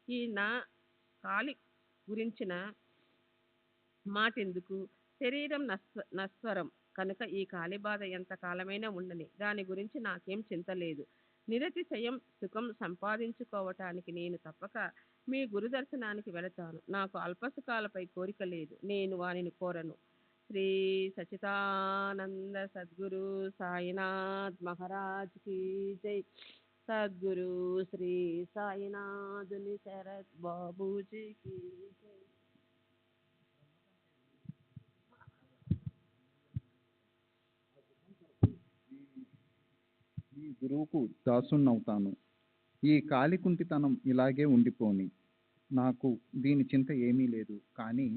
S6: ఈ నా కాలి గురించిన మాటెందుకు? శరీరం నశ్వరం కనుక ఈ కాలి బాధ ఎంత కాలమైనా ఉండని. దాని గురించి నాకేం చింత లేదు. నిరతిశయం సుఖం సంపాదించుకోవటానికి నేను తప్పక మీ గురు దర్శనానికి వెళతాను. నాకు అల్పసుఖాలపై కోరిక లేదు. నేను వానిని కోరను. శ్రీ సచితానంద సద్గురు సాయినాథ్ మహారాజ్ కి జై. సద్గురు శ్రీ సాయినాథుని శరత్ బాబూజీకి జై.
S7: ఈ గురువుకు దాసున్నవుతాను. ఈ కాలికుంటితనం ఇలాగే ఉండిపోని. నాకు దీని చింత ఏమీ లేదు. కానీ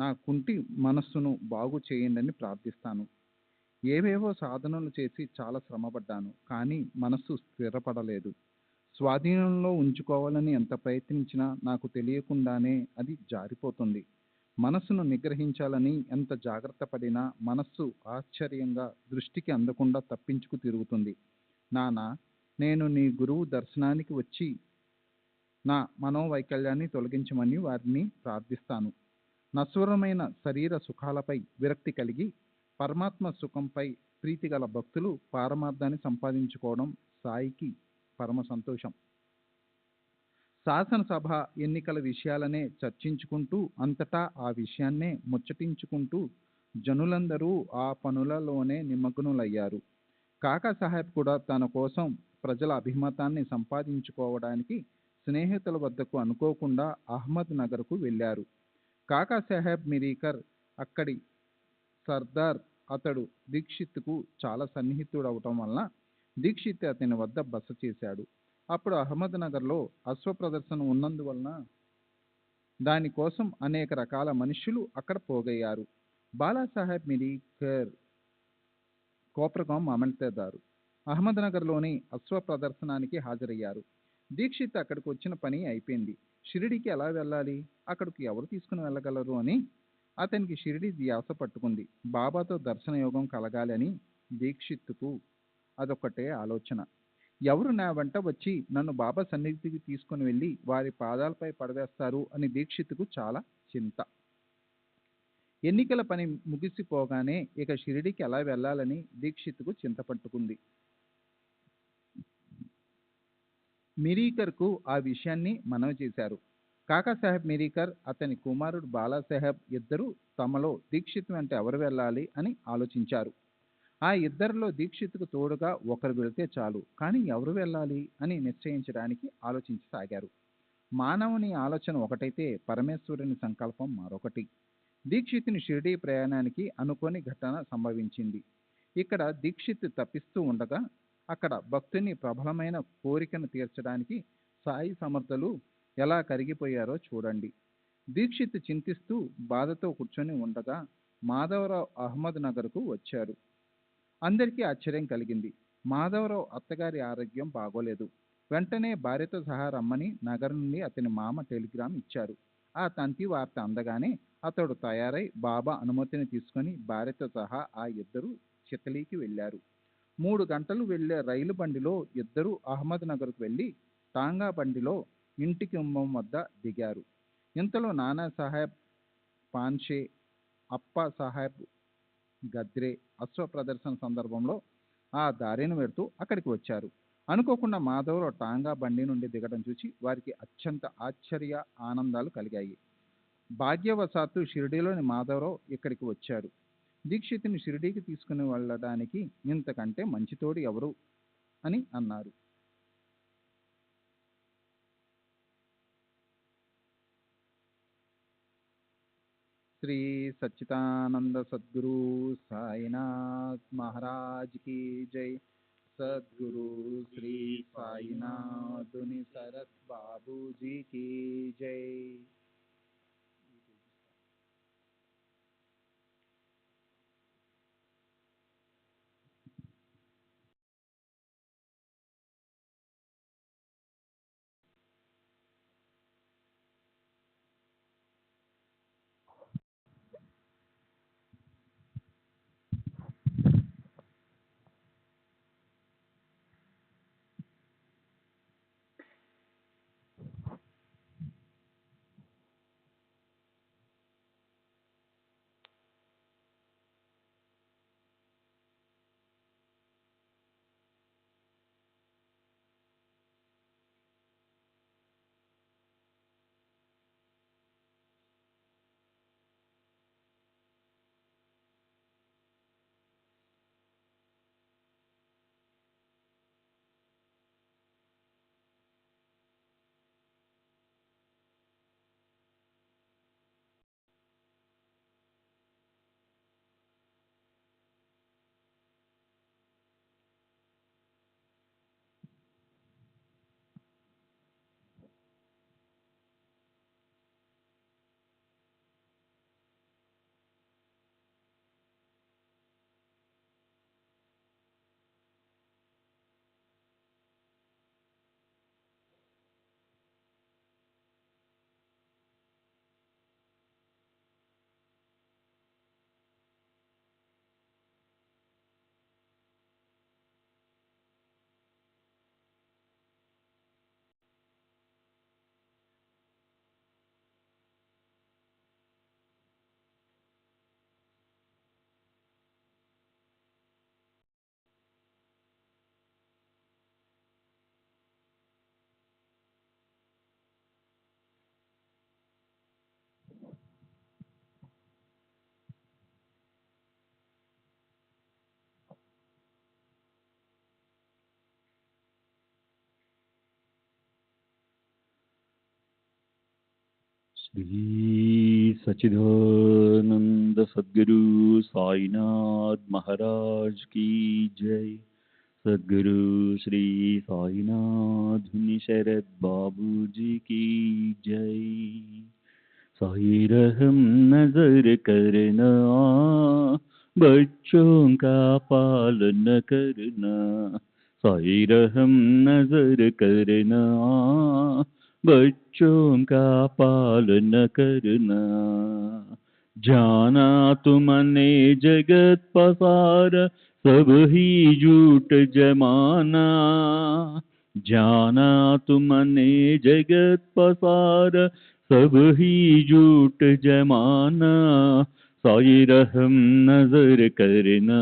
S7: నా కుంటి మనస్సును బాగు చేయండి ప్రార్థిస్తాను. ఏవేవో సాధనలు చేసి చాలా శ్రమపడ్డాను. కానీ మనస్సు స్థిరపడలేదు. స్వాధీనంలో ఉంచుకోవాలని ఎంత ప్రయత్నించినా నాకు తెలియకుండానే అది జారిపోతుంది. మనస్సును నిగ్రహించాలని ఎంత జాగ్రత్త పడినా మనస్సు ఆశ్చర్యంగా దృష్టికి అందకుండా తప్పించుకు తిరుగుతుంది. నానా, నేను నీ గురువు దర్శనానికి వచ్చి నా మనోవైకల్యాన్ని తొలగించమని వారిని ప్రార్థిస్తాను. నశ్వరమైన శరీర సుఖాలపై విరక్తి కలిగి పరమాత్మ సుఖంపై ప్రీతి గల భక్తులు పారమార్థాన్ని సంపాదించుకోవడం సాయికి పరమ సంతోషం. శాసనసభ ఎన్నికల విషయాలనే చర్చించుకుంటూ అంతటా ఆ విషయాన్నే ముచ్చటించుకుంటూ జనులందరూ ఆ పనులలోనే నిమగ్నులయ్యారు. కాకాసాహెబ్ కూడా తన కోసం ప్రజల అభిమతాన్ని సంపాదించుకోవడానికి స్నేహితుల వద్దకు అనుకోకుండా అహ్మద్ నగర్కు వెళ్ళారు. కాకాసాహెబ్ మిరీకర్ అక్కడి సర్దార్. అతడు దీక్షిత్కు చాలా సన్నిహితుడవటం వలన దీక్షిత్ అతని వద్ద బస చేశాడు. అప్పుడు అహ్మద్ నగర్లో అశ్వ ప్రదర్శన ఉన్నందువలన దానికోసం అనేక రకాల మనుష్యులు అక్కడ పోగయ్యారు. బాలాసాహెబ్ మిరీకర్ కోప్రగాం అమల్తేదారు అహ్మద్ నగర్లోని అశ్వ ప్రదర్శనానికి హాజరయ్యారు. దీక్షిత్ అక్కడికి వచ్చిన పని అయిపోయింది. షిరిడీకి ఎలా వెళ్ళాలి, అక్కడికి ఎవరు తీసుకుని వెళ్ళగలరు అని అతనికి షిరిడీ ధ్యాస పట్టుకుంది. బాబాతో దర్శన యోగం కలగాలి అని దీక్షిత్కు అదొక్కటే ఆలోచన. ఎవరు నా వెంట వచ్చి నన్ను బాబా సన్నిధికి తీసుకుని వెళ్ళి వారి పాదాలపై పడవేస్తారు అని దీక్షిత్కు చాలా చింత. ఎన్నికల పని ముగిసిపోగానే ఇక షిరిడీకి ఎలా వెళ్ళాలని దీక్షిత్కు చింత పట్టుకుంది. మిరీకర్కు ఆ విషయాన్ని మనవి చేశారు. కాకాసాహెబ్ మిరీకర్, అతని కుమారుడు బాలాసాహెబ్ ఇద్దరూ తమలో దీక్షిత్ వెంట ఎవరు వెళ్ళాలి అని ఆలోచించారు. ఆ ఇద్దరిలో దీక్షిత్కు తోడుగా ఒకరు వెళితే చాలు, కానీ ఎవరు వెళ్ళాలి అని నిశ్చయించడానికి ఆలోచించసాగారు. మానవుని ఆలోచన ఒకటైతే పరమేశ్వరుని సంకల్పం మరొకటి. దీక్షిత్ని షిరిడీ ప్రయాణానికి అనుకోని ఘటన సంభవించింది. ఇక్కడ దీక్షిత్ తప్పిస్తూ ఉండగా అక్కడ భక్తుని ప్రబలమైన కోరికను తీర్చడానికి సాయి సమర్థులు ఎలా కరిగిపోయారో చూడండి. దీక్షిత్ చింతిస్తూ బాధతో కూర్చొని ఉండగా మాధవరావు అహ్మద్ నగర్కు వచ్చారు. అందరికీ ఆశ్చర్యం కలిగింది. మాధవరావు అత్తగారి ఆరోగ్యం బాగోలేదు. వెంటనే భార్యతో సహా రమ్మని నగరం నుండి అతని మామ టెలిగ్రామ్ ఇచ్చారు. ఆ తంతి వార్త అందగానే అతడు తయారై బాబా అనుమతిని తీసుకొని భార్యతో సహా ఆ ఇద్దరు చితలీకి వెళ్ళారు. 3 గంటలు వెళ్లే రైలు బండిలో ఇద్దరు అహ్మద్ నగర్కు వెళ్ళి టాంగా బండిలో ఇంటి కుంభం వద్ద దిగారు. ఇంతలో నానాసాహెబ్ పాన్షే, అప్పా సాహెబ్ గద్రే అశ్వ ప్రదర్శన సందర్భంలో ఆ దారిని వెడుతూ అక్కడికి వచ్చారు. అనుకోకుండా మాధవరావు టాంగా బండి నుండి దిగడం చూసి వారికి అత్యంత ఆశ్చర్య ఆనందాలు కలిగాయి. భాగ్యవశాత్తు షిరిడీలోని మాధవరావు ఇక్కడికి వచ్చాడు. దీక్షిత్ని షిరిడీకి తీసుకుని వెళ్ళడానికి ఇంతకంటే మంచి తోడు ఎవరు అని అన్నారు. శ్రీ సచ్చిదానంద సద్గురు సాయినాథ్ మహారాజ్ కి జై. సద్గురు శ్రీ సాయినాథుని సరత్ जी की जय।
S3: श्री सच्चिदानंद सद्गुरु साईनाथ महाराज की जय। सद्गुरु श्री साईनाथ मुनि शरद बाबू जी की जय। साई रहम नजर करना, बच्चों का पालन करना। साई रहम नजर करना, बच्चों का पालन करना। जाना तुमने जगत पसार, सब ही झूठ जमाना। जाना तुमने जगत पसार, सब ही झूठ जमाना। साई रहम नजर करना,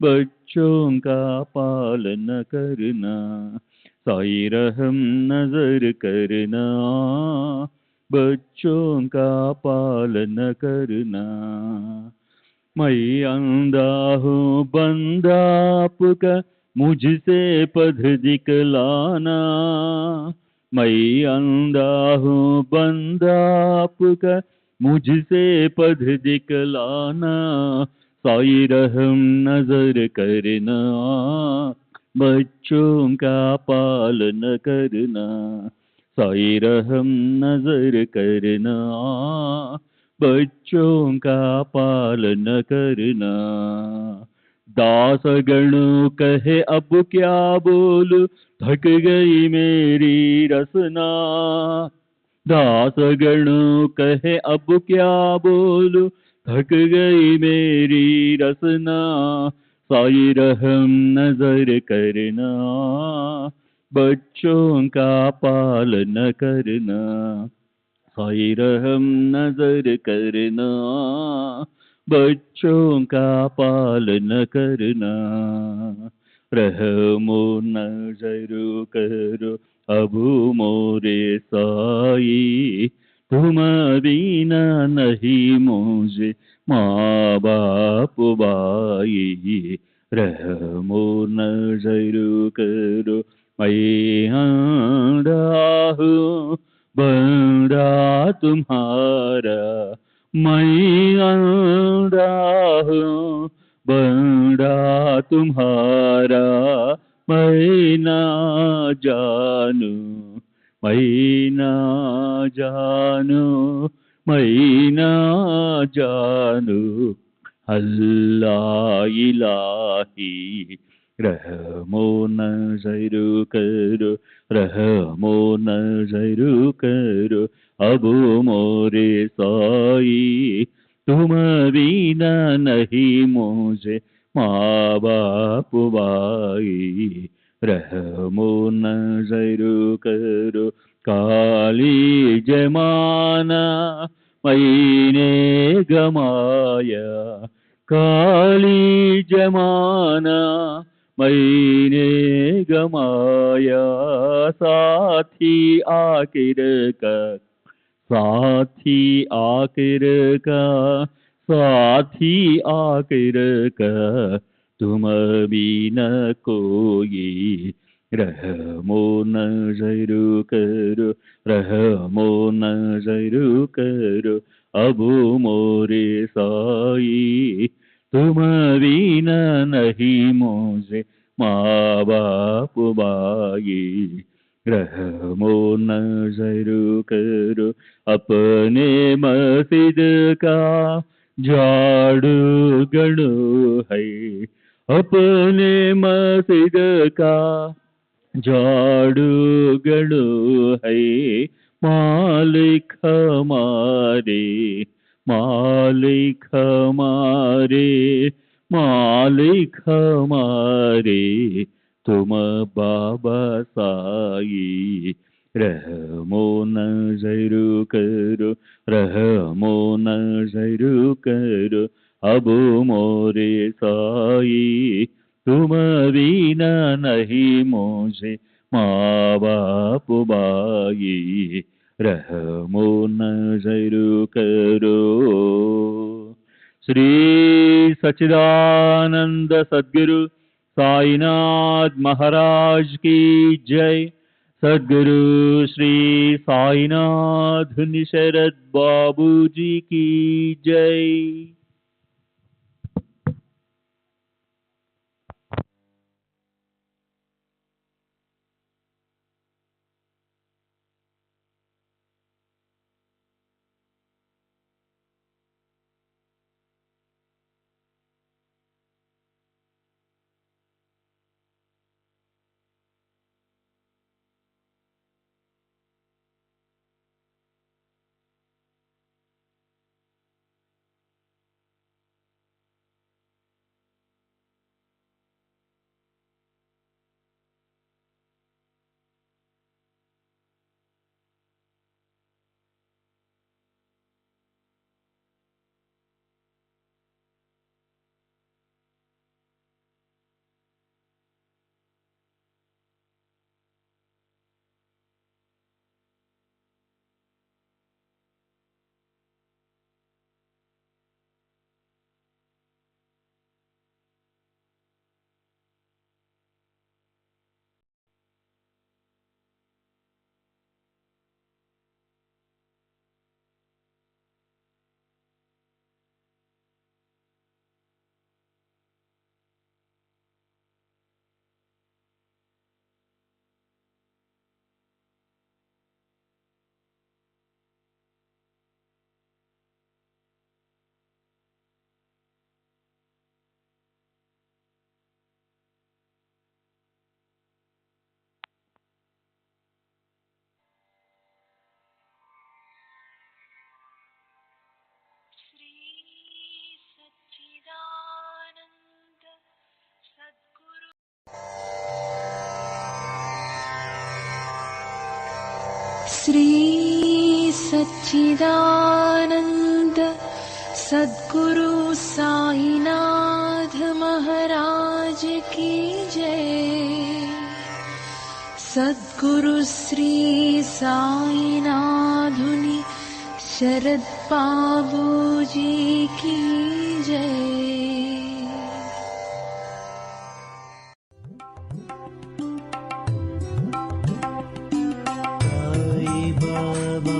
S3: बच्चों का पालन करना। साई रहम नजर करना, बच्चों का पालन करना। मैं अंधा हूँ बंदा आपका, मुझसे पथ दिखलाना। मैं अंधा हूँ बंदा आपका, मुझसे पथ दिखलाना। साई रहम नजर करना, बच्चों का पालन करना। साई रहम नजर करना, बच्चों का पालन करना। दास गणों कहे अब क्या बोलूं, थक गई मेरी रसना। दास गणों कहे अब क्या बोलूं, थक गई मेरी रसना। साई रहम नजर करना, बच्चों का पालन करना। साई रहम नजर करना, बच्चों का पालन करना। रहमो नजर करो अब मोरे साई, तुम बिना नहीं मुझे माँ बाप भाई। रहमो नजर करो मैं आंधा हूँ बंदा तुम्हारा। मैं आंधा हूँ बंदा तुम्हारा। मैं ना जानू मैना जानो मैना जानो अल्लाह इलाही रहमो नज़र करो रहमो नज़र करो अब मोरे साई तुम बिना नहीं मुझे माँ बाप भाई रहमो नज़र करो काली जमाना मैंने गमाया काली जमाना मैंने गमाया साथी आखिर का साथी आखिर का साथी आखिर का तुम बिना कोई रहमो नज़र करो रहमो नज़र करो अब मोरे साई तुम बिना नहीं मुझे माँ बाप भाई रहमो नज़र करो अपने मस्जिद का झाड़ू गड़ो है अपने मस्जिद का झाड़ू गड़ो है मालिक हमारे मालिक हमारे मालिक हमारे तुम बाबा साई रहमो नज़र करो रहमो नज़र करो अब मोरे साई तुम बिना नहीं मुझे माँ बाप भाई रहमो नज़र करो। श्री सच्चिदानंद सद्गुरु साईनाथ महाराज की जय। सद्गुरु श्री साईनाथ निशरद बाबू जी की जय।
S8: श्री सच्चिदानंद सद्गुरु साईनाथ महाराज की जय। सद्गुरु श्री साईनाथुनि शरद बाबू जी की जय।
S9: Sai Baba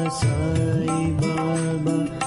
S9: Sai Baba,